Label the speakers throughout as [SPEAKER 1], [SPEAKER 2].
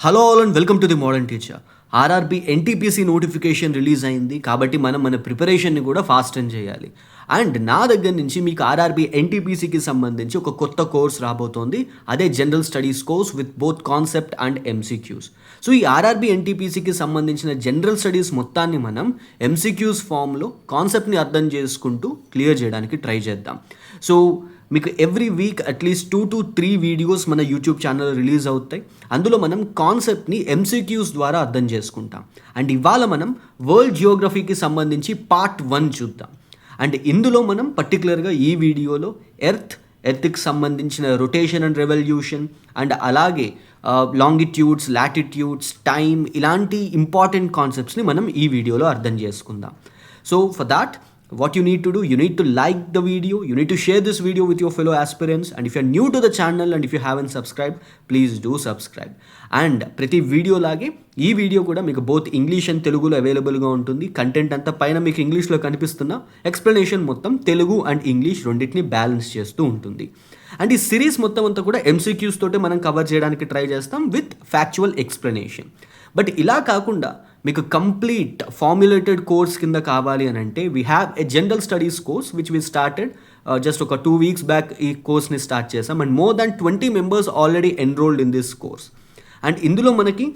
[SPEAKER 1] Hello all and welcome to the modern teacher. RRB NTPC notification release అయింది కాబట్టి మనం మన ప్రిపరేషన్ని కూడా ఫాస్ట్ చేయాలి. అండ్ నా దగ్గర నుంచి మీకు ఆర్ఆర్బీ ఎన్టీపీసీకి సంబంధించి ఒక కొత్త కోర్స్ రాబోతోంది. అదే general studies course with both concept and MCQs. So ఈ ఆర్ఆర్బీ ఎన్టీపీసీకి సంబంధించిన జనరల్ స్టడీస్ మొత్తాన్ని మనం ఎంసీక్యూస్ ఫామ్లో కాన్సెప్ట్ని అర్థం చేసుకుంటూ క్లియర్ చేయడానికి ట్రై చేద్దాం. సో మీకు every week at least 2 to 3 videos మన యూట్యూబ్ ఛానల్ రిలీజ్ అవుతాయి. అందులో మనం కాన్సెప్ట్ని ఎంసీక్యూస్ ద్వారా అర్థం చేసుకుంటాం. అండ్ ఇవాళ మనం వరల్డ్ జియోగ్రఫీకి సంబంధించి పార్ట్ 1 చూద్దాం. అండ్ ఇందులో మనం పర్టికులర్గా ఈ వీడియోలో ఎర్త్కి సంబంధించిన రొటేషన్ అండ్ రెవల్యూషన్ అండ్ అలాగే లాంగిట్యూడ్స్, లాటిట్యూడ్స్, టైమ్ ఇలాంటి ఇంపార్టెంట్ కాన్సెప్ట్స్ని మనం ఈ వీడియోలో అర్థం చేసుకుందాం. So for that what you need to do, you need to like the video, you need to share this video with your fellow aspirants, and if you're new to the channel and if you haven't subscribed, please do subscribe. And ప్రతి video లాగే ఈ video కూడా మీకు both English and తెలుగులో అవైలబుల్గా ఉంటుంది. Content అంతా పైన మీకు ఇంగ్లీష్లో కనిపిస్తున్న ఎక్స్ప్లెనేషన్ మొత్తం తెలుగు అండ్ ఇంగ్లీష్ రెండింటిని బ్యాలెన్స్ చేస్తూ ఉంటుంది. అండ్ ఈ సిరీస్ మొత్తం అంతా కూడా ఎంసీక్యూస్ తోటే మనం కవర్ చేయడానికి ట్రై చేస్తాం విత్ ఫ్యాక్చువల్ ఎక్స్ప్లెనేషన్. బట్ ఇలా కాకుండా మీకు కంప్లీట్ ఫార్ములేటెడ్ కోర్స్ కింద కావాలి అని అంటే we have a general studies course which we started just ఒక 2 weeks బ్యాక్ ఈ కోర్స్ని స్టార్ట్ చేసాం. And more than 20 members already enrolled in this course. And ఇందులో మనకి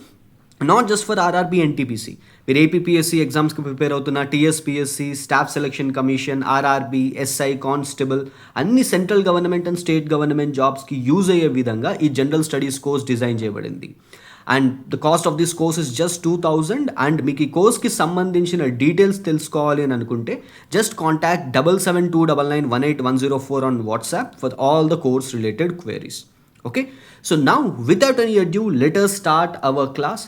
[SPEAKER 1] not just for RRB NTPC, మీరు ఏపీపీఎస్సీ ఎగ్జామ్స్కి ప్రిపేర్ అవుతున్న TSPSC, staff selection commission, RRB, SI, constable అన్ని central government and state government జాబ్స్కి యూజ్ అయ్యే విధంగా ఈ జనరల్ స్టడీస్ కోర్స్ డిజైన్ చేయబడింది. And the cost of this course is just 2,000. And మీకు ఈ కోర్స్కి సంబంధించిన డీటెయిల్స్ తెలుసుకోవాలి అని అనుకుంటే just contact 7729918104 on WhatsApp for all the course related queries. Okay, so now without any adieu let us start our class.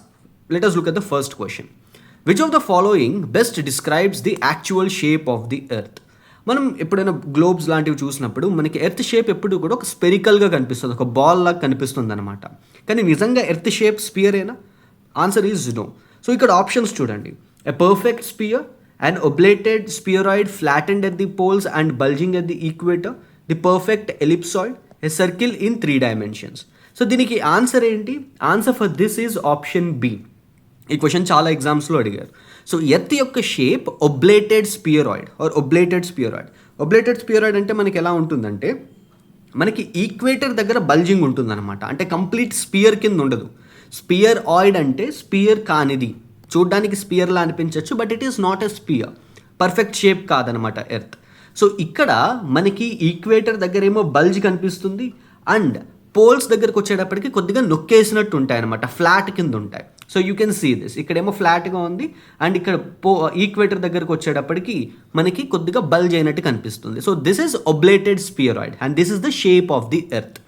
[SPEAKER 1] Let us look at the first question. Which of the following best describes the actual shape of the earth? మనం ఎప్పుడైనా globes లాంటివి చూసినప్పుడు మనకి earth shape ఎప్పుడు కూడా ఒక స్పెరికల్గా కనిపిస్తుంది, ఒక బాల్ లాగా కనిపిస్తుంది అనమాట. కానీ నిజంగా ఎర్త్ షేప్ స్పియరేనా? Answer is no. సో ఇక్కడ ఆప్షన్స్ చూడండి. A perfect sphere, an oblated spheroid flattened at the poles and bulging at the equator, the perfect ellipsoid, a circle in 3 dimensions. So దీనికి answer ఏంటి? Answer for this is option b. ఈ question చాలా ఎగ్జామ్స్లో అడిగారు. So earth యొక్క shape oblated spheroid or oblated spheroid. Oblated spheroid అంటే మనకి ఎలా ఉంటుందంటే మనకి ఈక్వేటర్ దగ్గర బల్జింగ్ ఉంటుందన్నమాట. అంటే కంప్లీట్ స్పియర్ కింద ఉండదు. స్పియర్ ఆయిడ్ అంటే స్పియర్ కానిది, చూడ్డానికి స్పియర్లా అనిపించవచ్చు but it is not a sphere, perfect shape కాదనమాట ఎర్త్. సో ఇక్కడ మనకి ఈక్వేటర్ దగ్గర ఏమో బల్జ్ కనిపిస్తుంది అండ్ పోల్స్ దగ్గరకు వచ్చేటప్పటికి కొద్దిగా నొక్కేసినట్టు ఉంటాయి అనమాట, ఫ్లాట్ కింద ఉంటాయి. So you can see this, ఇక్కడేమో ఫ్లాట్గా ఉంది అండ్ ఇక్కడ ఈక్వేటర్ దగ్గరకు వచ్చేటప్పటికి మనకి కొద్దిగా బల్జ్ అయినట్టు కనిపిస్తుంది. So this is oblated spheroid and this is the shape of the earth.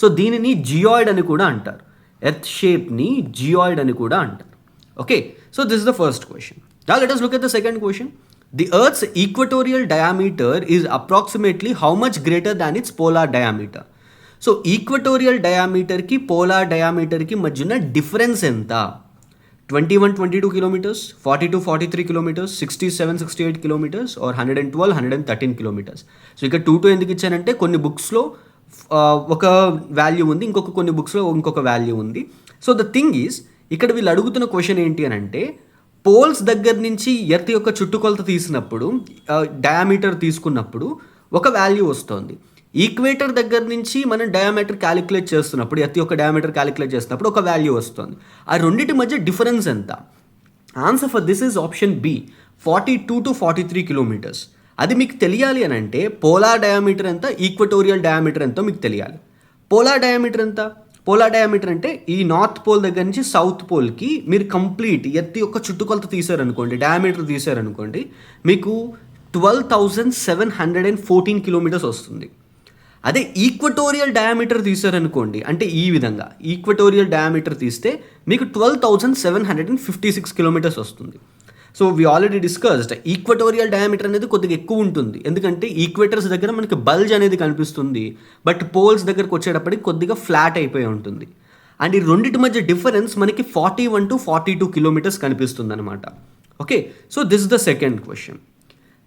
[SPEAKER 1] So దీనిని జియాయిడ్ అని కూడా అంటారు, ఎర్త్ షేప్ని జియాయిడ్ అని కూడా అంటారు. Okay, so this is the first question. Now let us look at the second question. The Earth's equatorial diameter is approximately how much greater than its polar diameter? So equatorial డయామీటర్కి polar డయామీటర్కి మధ్యన difference ఎంత? 21-22 kilometers, 42-43 kilometers, 67-68 kilometers or 112-113 kilometers. So ఇక్కడ 2 ఎందుకు ఇచ్చానంటే కొన్ని బుక్స్లో ఒక value ఉంది, కొన్ని బుక్స్లో ఇంకొక వాల్యూ ఉంది. సో ద థింగ్ ఈజ్ ఇక్కడ వీళ్ళు అడుగుతున్న క్వశ్చన్ ఏంటి అని అంటే పోల్స్ దగ్గర నుంచి ఎర్త్ యొక్క చుట్టుకొలత తీసినప్పుడు డయామీటర్ తీసుకున్నప్పుడు ఒక వాల్యూ వస్తుంది. ఈక్వేటర్ దగ్గర నుంచి మనం డయామీటర్ క్యాలిక్యులేట్ చేస్తున్నప్పుడు ఎర్త్ యొక్క డయామీటర్ క్యాలిక్యులేట్ చేస్తున్నప్పుడు ఒక వాల్యూ వస్తుంది. ఆ రెండింటి మధ్య డిఫరెన్స్ ఎంత? Answer for this is option b, 42-43 kilometers. అది మీకు తెలియాలి అని అంటే పోలార్ డయామీటర్ ఎంత, ఈక్వటోరియల్ డయామీటర్ ఎంతో మీకు తెలియాలి. పోలార్ డయామీటర్ ఎంత? పోలార్ డయామీటర్ అంటే ఈ నార్త్ పోల్ దగ్గర నుంచి సౌత్ పోల్కి మీరు కంప్లీట్ ఎర్త్ యొక్క చుట్టుకొలత తీసారనుకోండి, డయామీటర్ తీసారనుకోండి, మీకు 12,714 kilometers వస్తుంది. అదే ఈక్వటోరియల్ డయామీటర్ తీసారనుకోండి, అంటే ఈ విధంగా ఈక్వటోరియల్ డయామీటర్ తీస్తే మీకు 12,756 kilometers వస్తుంది. So we already discussed equatorial diameter అనేది కొద్దిగా ఎక్కువ ఉంటుంది, ఎందుకంటే ఈక్వేటర్స్ దగ్గర మనకి బల్జ్ అనేది కనిపిస్తుంది బట్ పోల్స్ దగ్గరకు వచ్చేటప్పటికి కొద్దిగా ఫ్లాట్ అయిపోయి ఉంటుంది. అండ్ ఈ రెండింటి మధ్య డిఫరెన్స్ మనకి 41-42 kilometers కనిపిస్తుంది అనమాట. Okay, so this is the second question.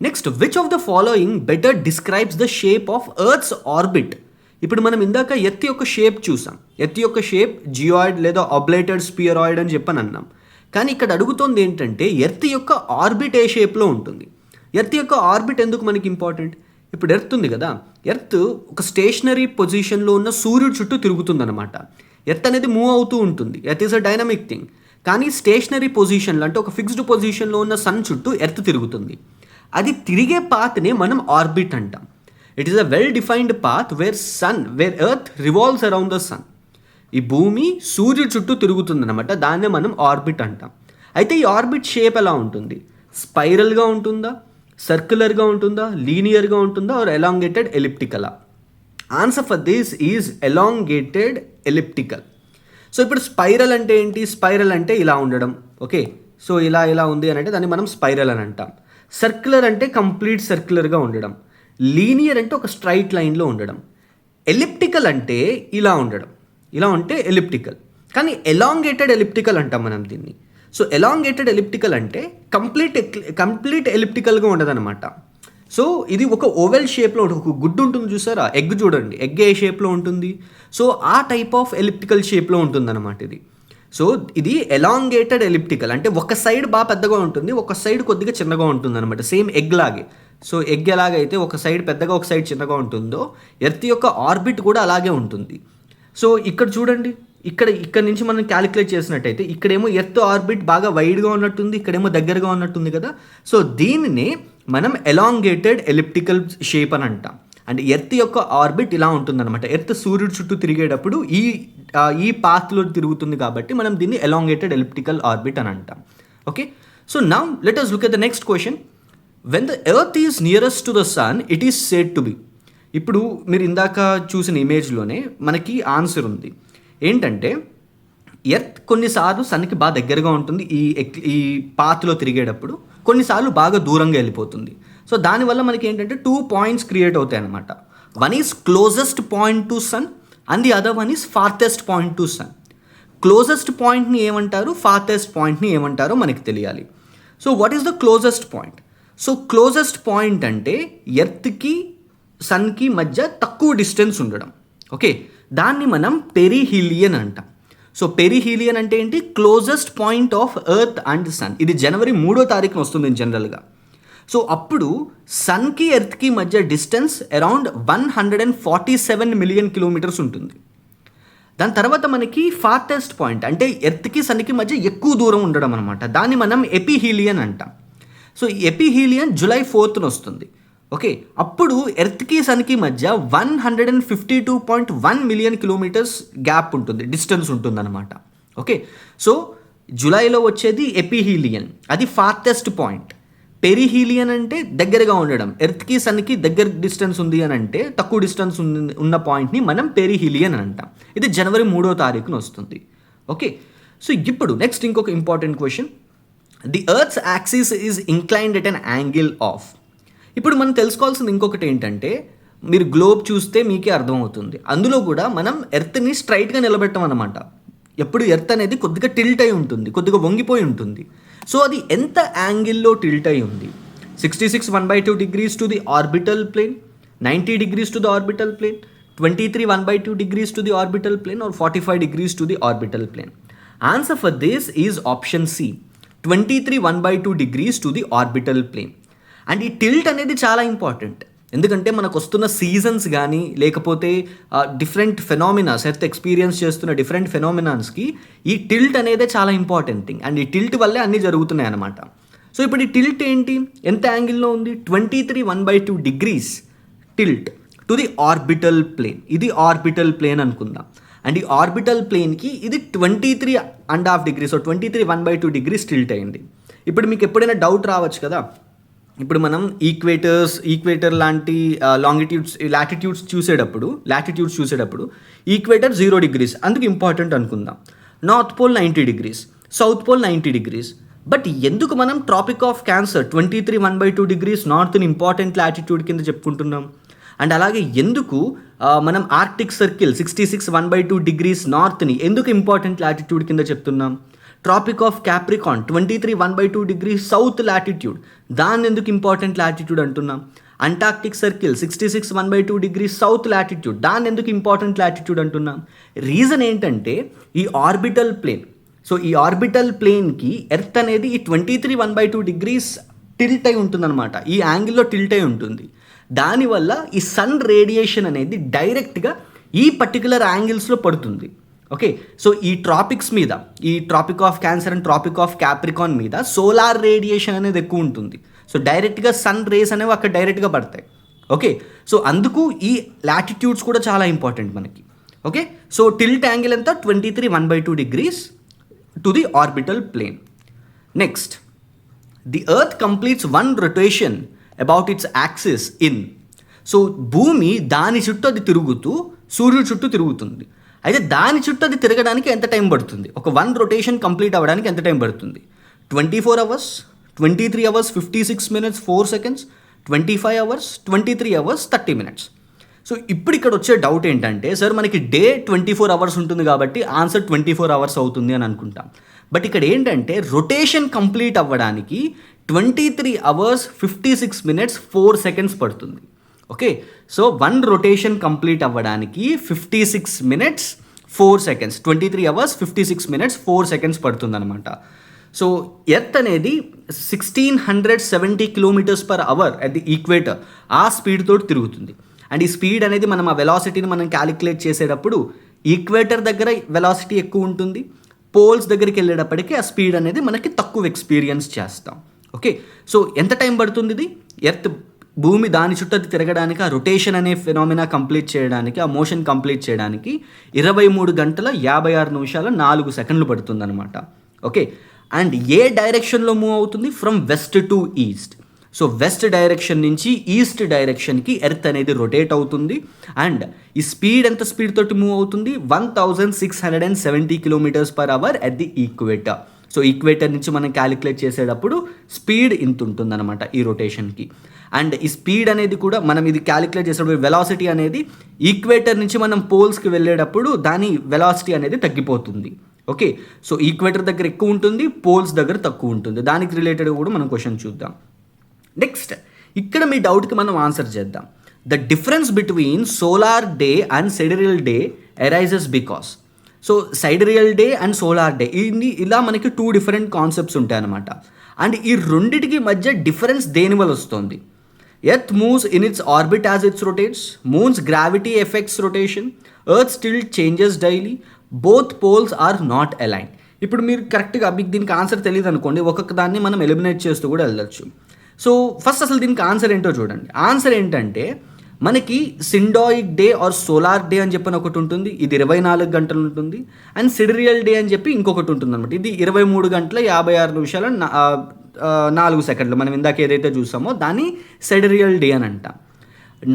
[SPEAKER 1] Next, which of the following better describes the shape of Earth's orbit ఇప్పుడు మనం ఇందాక ఎర్త్ యొక్క షేప్ చూసాం. ఎర్త్ యొక్క షేప్ జియాయిడ్ లేదా ఆబ్లేటెడ్ స్పియరాయిడ్ అని చెప్పని అన్నాం. కానీ ఇక్కడ అడుగుతోంది ఏంటంటే ఎర్త్ యొక్క ఆర్బిట్ ఏ షేప్లో ఉంటుంది. ఎర్త్ యొక్క ఆర్బిట్ ఎందుకు మనకి ఇంపార్టెంట్? ఇప్పుడు ఎర్త్ ఉంది కదా, ఎర్త్ ఒక స్టేషనరీ పొజిషన్లో ఉన్న సూర్యుడు చుట్టూ తిరుగుతుందన్నమాట. ఎర్త్ అనేది మూవ్ అవుతూ ఉంటుంది. Earth is a dynamic thing. కానీ స్టేషనరీ పొజిషన్లో అంటే ఒక ఫిక్స్డ్ పొజిషన్లో ఉన్న సన్ చుట్టూ ఎర్త్ తిరుగుతుంది. అది తిరిగే పాత్ని మనం ఆర్బిట్ అంటాం. It is a well defined path where earth revolves around the sun. ఈ భూమి సూర్యుడు చుట్టూ తిరుగుతుందన్నమాట. దాన్నే మనం ఆర్బిట్ అంటాం. అయితే ఈ ఆర్బిట్ షేప్ ఎలా ఉంటుంది? స్పైరల్గా ఉంటుందా, సర్క్యులర్గా ఉంటుందా, లీనియర్గా ఉంటుందా, ఆర్ ఎలాంగేటెడ్ ఎలిప్టికలా? Answer for this is elongated elliptical. So ఇప్పుడు స్పైరల్ అంటే ఏంటి? స్పైరల్ అంటే ఇలా ఉండడం. ఓకే, సో ఇలా ఉంది అని అంటే దాన్ని మనం స్పైరల్ అని అంటాం. సర్క్యులర్ అంటే కంప్లీట్ సర్క్యులర్గా ఉండడం. లీనియర్ అంటే ఒక స్ట్రైట్ లైన్లో ఉండడం. ఎలిప్టికల్ అంటే ఇలా ఉండడం. ఇలా ఉంటే ఎలిప్టికల్. కానీ ఎలాంగేటెడ్ ఎలిప్టికల్ అంటాం మనం దీన్ని. సో ఎలాంగేటెడ్ ఎలిప్టికల్ అంటే కంప్లీట్ ఎలిప్టికల్గా ఉండదన్నమాట. సో ఇది ఒక ఓవెల్ షేప్లో ఉంటుంది. ఒక గుడ్డు ఉంటుంది చూసారా, ఎగ్ చూడండి, ఎగ్ ఏ షేప్లో ఉంటుంది. సో ఆ టైప్ ఆఫ్ ఎలిప్టికల్ షేప్లో ఉంటుందన్నమాట ఇది. సో ఇది ఎలాంగేటెడ్ ఎలిప్టికల్ అంటే ఒక సైడ్ బాగా పెద్దగా ఉంటుంది, ఒక సైడ్ కొద్దిగా చిన్నగా ఉంటుంది అనమాట. సేమ్ ఎగ్ లాగే. సో ఎగ్ ఎలాగైతే ఒక సైడ్ పెద్దగా ఒక సైడ్ చిన్నగా ఉంటుందో ఎర్త్ యొక్క ఆర్బిట్ కూడా అలాగే ఉంటుంది. సో ఇక్కడ చూడండి, ఇక్కడ నుంచి మనం క్యాలిక్యులేట్ చేసినట్టయితే ఇక్కడేమో ఎర్త్ ఆర్బిట్ బాగా వైడ్గా ఉన్నట్టుంది, ఇక్కడేమో దగ్గరగా ఉన్నట్టుంది కదా. సో దీనినే మనం ఎలాంగేటెడ్ ఎలిప్టికల్ షేప్ అని అంటాం. అంటే ఎర్త్ యొక్క ఆర్బిట్ ఇలా ఉంటుందన్నమాట. ఎర్త్ సూర్యుడు చుట్టూ తిరిగేటప్పుడు ఈ పాత్లో తిరుగుతుంది కాబట్టి మనం దీన్ని ఎలాంగేటెడ్ ఎలిప్టికల్ ఆర్బిట్ అని అంటాం. Okay, so now let us look at the next question. When the earth is nearest to the sun, it is said to be. ఇప్పుడు మీరు ఇందాక చూసిన ఇమేజ్లోనే మనకి ఆన్సర్ ఉంది. ఏంటంటే ఎర్త్ కొన్నిసార్లు సన్కి బాగా దగ్గరగా ఉంటుంది ఈ పాత్లో తిరిగేటప్పుడు, కొన్నిసార్లు బాగా దూరంగా వెళ్ళిపోతుంది. సో దానివల్ల మనకి ఏంటంటే 2 పాయింట్స్ క్రియేట్ అవుతాయి అన్నమాట. One is closest point to sun and the other one is farthest point to sun. Closest పాయింట్ని ఏమంటారు, ఫార్తెస్ట్ పాయింట్ని ఏమంటారో మనకి తెలియాలి. So what is the closest point? So closest point అంటే ఎర్త్కి సన్కి మధ్య తక్కువ డిస్టెన్స్ ఉండడం. ఓకే, దాన్ని మనం పెరిహీలియన్ అంటాం. సో పెరిహీలియన్ అంటే ఏంటి? Closest point of earth and sun. ఇది జనవరి 3వ తారీఖున వస్తుంది జనరల్గా. సో అప్పుడు సన్కి ఎర్త్కి మధ్య డిస్టెన్స్ అరౌండ్ 147 మిలియన్ కిలోమీటర్స్ ఉంటుంది. దాని తర్వాత మనకి ఫార్టెస్ట్ పాయింట్ అంటే ఎర్త్కి సన్కి మధ్య ఎక్కువ దూరం ఉండడం అనమాట. దాన్ని మనం ఎపిహీలియన్ అంటాం. సో ఎపిహీలియన్ జూలై 4న వస్తుంది. ఓకే, అప్పుడు ఎర్త్కి సన్కి మధ్య 152.1 మిలియన్ కిలోమీటర్స్ గ్యాప్ ఉంటుంది, డిస్టెన్స్ ఉంటుందన్నమాట. ఓకే, సో జూలైలో వచ్చేది ఎపిహీలియన్, అది ఫార్టెస్ట్ పాయింట్. పెరిహీలియన్ అంటే దగ్గరగా ఉండడం, ఎర్త్కి సన్కి దగ్గర డిస్టెన్స్ ఉంది అని అంటే తక్కువ డిస్టెన్స్ ఉన్న పాయింట్ని మనం పెరిహీలియన్ అని అంటాం. ఇది జనవరి 3వ తారీఖున వస్తుంది. ఓకే, సో ఇప్పుడు నెక్స్ట్ ఇంకొక important question. The earths axis is inclined at an angle of. ఇప్పుడు మనం తెలుసుకోవాల్సింది ఇంకొకటి ఏంటంటే, మీరు గ్లోబ్ చూస్తే మీకే అర్థమవుతుంది. అందులో కూడా మనం ఎర్త్ని స్ట్రైట్గా నిలబెట్టం అన్నమాట. ఎప్పుడు ఎర్త్ అనేది కొద్దిగా టిల్ట్ అయి ఉంటుంది, కొద్దిగా వంగిపోయి ఉంటుంది. సో అది ఎంత యాంగిల్లో టిల్ట్ అయి ఉంది? 66 1/2 degrees to the orbital plane, 90 degrees to the orbital plane, 23 1/2 degrees to the orbital plane, or 45 degrees to the orbital plane. Answer for this is option c, 23 1/2 degrees to the orbital plane. And ఈ tilt అనేది చాలా important. ఎందుకంటే మనకు వస్తున్న seasons కానీ లేకపోతే different phenomenas, earth experience చేస్తున్న different ఫెనామినాన్స్కి ఈ టిల్ట్ అనేది చాలా ఇంపార్టెంట్ థింగ్. అండ్ ఈ టిల్ట్ వల్లే అన్నీ జరుగుతున్నాయి అన్నమాట. సో ఇప్పుడు ఈ టిల్ట్ ఏంటి, ఎంత యాంగిల్లో ఉంది? 23 1/2 degrees tilt to the orbital plane. ఇది ఆర్బిటల్ ప్లేన్ అనుకుందాం. అండ్ ఈ ఆర్బిటల్ ప్లేన్కి ఇది 23.5 degrees, సో 23 1/2 degrees టిల్ట్ అయింది. ఇప్పుడు మీకు ఎప్పుడైనా డౌట్ రావచ్చు కదా, ఇప్పుడు మనం ఈక్వేటర్ లాంటి లాటిట్యూడ్స్ చూసేటప్పుడు ఈక్వేటర్ 0 degrees, అందుకు ఇంపార్టెంట్ అనుకుందాం. North pole 90 degrees, south pole 90 degrees. But ఎందుకు మనం ట్రాపిక్ ఆఫ్ క్యాన్సర్ 23 1/2 degrees నార్త్ని ఇంపార్టెంట్ లాటిట్యూడ్ కింద చెప్పుకుంటున్నాం? అండ్ అలాగే ఎందుకు మనం ఆర్క్టిక్ సర్కిల్ 66 1/2 degrees నార్త్ని ఎందుకు ఇంపార్టెంట్ లాటిట్యూడ్ కింద చెప్తున్నాం? Tropic of Capricorn 23 1/2 degrees south latitude, దాన్ని ఎందుకు ఇంపార్టెంట్ లాటిట్యూడ్ అంటున్నాం? Antarctic Circle 66 1/2 degrees south latitude. దాన్ని ఎందుకు ఇంపార్టెంట్ లాటిట్యూడ్ అంటున్నాం? రీజన్ ఏంటంటే ఈ ఆర్బిటల్ ప్లేన్. సో ఈ ఆర్బిటల్ ప్లేన్కి ఎర్త్ అనేది ఈ 23 1/2 డిగ్రీస్ టిల్ట్ అయి ఉంటుందన్నమాట. ఈ యాంగిల్లో టిల్ట్ అయి ఉంటుంది. దానివల్ల ఈ సన్ రేడియేషన్ అనేది డైరెక్ట్గా ఈ పర్టికులర్ యాంగిల్స్లో పడుతుంది. ఓకే, సో ఈ ట్రాపిక్స్ మీద, ఈ Tropic of Cancer and Tropic of Capricorn మీద సోలార్ రేడియేషన్ అనేది ఎక్కువ ఉంటుంది. సో డైరెక్ట్గా సన్ రేస్ అనేవి అక్కడ డైరెక్ట్గా పడతాయి. ఓకే, సో అందుకు ఈ లాటిట్యూడ్స్ కూడా చాలా ఇంపార్టెంట్ మనకి. ఓకే, సో టిల్ట్ యాంగిల్ ఎంత? 23 1/2 degrees to the orbital plane. Next, the earth completes 1 rotation about its axis in. So భూమి దాని చుట్టూ అది తిరుగుతూ సూర్యుడి చుట్టూ తిరుగుతుంది. అయితే దాని చుట్టూ అది తిరగడానికి ఎంత టైం పడుతుంది? ఒక 1 రొటేషన్ కంప్లీట్ అవ్వడానికి ఎంత టైం పడుతుంది? 24 hours, 23 hours 56 minutes 4 seconds, 25 hours, 23 hours 30 minutes. So ఇప్పుడు ఇక్కడ వచ్చే డౌట్ ఏంటంటే, సార్ మనకి డే 24 అవర్స్ ఉంటుంది కాబట్టి ఆన్సర్ 24 అవర్స్ అవుతుంది అని అనుకుంటాం. బట్ ఇక్కడ ఏంటంటే రొటేషన్ కంప్లీట్ అవ్వడానికి 23 అవర్స్ 56 మినిట్స్ 4 సెకండ్స్ పడుతుంది. ఓకే, సో 1 రొటేషన్ కంప్లీట్ అవ్వడానికి 56 minutes 4 seconds, 23 hours 56 minutes 4 seconds పడుతుంది అనమాట. సో ఎర్త్ అనేది 1670 kilometers per hour at the equator ఆ స్పీడ్ తోటి తిరుగుతుంది. అండ్ ఈ స్పీడ్ అనేది మనం ఆ వెలాసిటీని మనం క్యాలిక్యులేట్ చేసేటప్పుడు ఈక్వేటర్ దగ్గర వెలాసిటీ ఎక్కువ ఉంటుంది, పోల్స్ దగ్గరికి వెళ్ళేటప్పటికి ఆ స్పీడ్ అనేది మనకి తక్కువ ఎక్స్పీరియన్స్ చేస్తాం. ఓకే, సో ఎంత టైం పడుతుంది ఇది? ఎర్త్ భూమి దాని చుట్టూ అది తిరగడానికి, ఆ రొటేషన్ అనే ఫినామినా కంప్లీట్ చేయడానికి, ఆ మోషన్ కంప్లీట్ చేయడానికి 23 గంటల 56 నిమిషాల 4 సెకండ్లు పడుతుంది అనమాట. ఓకే, అండ్ ఏ డైరెక్షన్లో మూవ్ అవుతుంది? From west to east. So west direction నుంచి ఈస్ట్ డైరెక్షన్కి ఎర్త్ అనేది రొటేట్ అవుతుంది. అండ్ ఈ స్పీడ్ ఎంత స్పీడ్ తోటి మూవ్ అవుతుంది? 1670 kilometers per hour at the equator. So equator నుంచి మనం క్యాలిక్యులేట్ చేసేటప్పుడు స్పీడ్ ఇంత ఉంటుంది అనమాట ఈ రొటేషన్కి. అండ్ ఈ స్పీడ్ అనేది కూడా మనం ఇది క్యాలిక్యులేట్ చేసేటప్పుడు వెలాసిటీ అనేది ఈక్వేటర్ నుంచి మనం పోల్స్కి వెళ్ళేటప్పుడు దాని వెలాసిటీ అనేది తగ్గిపోతుంది. ఓకే, సో ఈక్వేటర్ దగ్గర ఎక్కువ ఉంటుంది, పోల్స్ దగ్గర తక్కువ ఉంటుంది. దానికి రిలేటెడ్ కూడా మనం క్వశ్చన్ చూద్దాం. నెక్స్ట్, ఇక్కడ మీ డౌట్కి మనం ఆన్సర్ చేద్దాం. The difference between solar day and sidereal day arises because. So sidereal day and solar day ఇలా మనకి 2 డిఫరెంట్ కాన్సెప్ట్స్ ఉంటాయన్నమాట. అండ్ ఈ రెండిటికి మధ్య డిఫరెన్స్ దేని వల్ల వస్తుంది? Earth moves in its orbit as its rotates, moon's gravity effects rotation, earth still changes daily, both poles are not align. ఇప్పుడు మీరు కరెక్ట్గా మీకు దీనికి ఆన్సర్ తెలియదు అనుకోండి, ఒక్కొక్క దాన్ని మనం ఎలిమినేట్ చేస్తూ కూడా వెళ్ళచ్చు. సో ఫస్ట్ అసలు దీనికి ఆన్సర్ ఏంటో చూడండి. ఆన్సర్ ఏంటంటే మనకి సిండాయిక్ డే ఆర్ సోలార్ డే అని చెప్పిన ఒకటి ఉంటుంది, ఇది 24 గంటలు ఉంటుంది. అండ్ సిడరియల్ డే అని చెప్పి ఇంకొకటి ఉంటుంది అనమాట, ఇది 23 గంటల 56 నిమిషాల 4 సెకండ్లు. మనం ఇందాక ఏదైతే చూసామో దాన్ని సిడరియల్ డే అని అంటాం.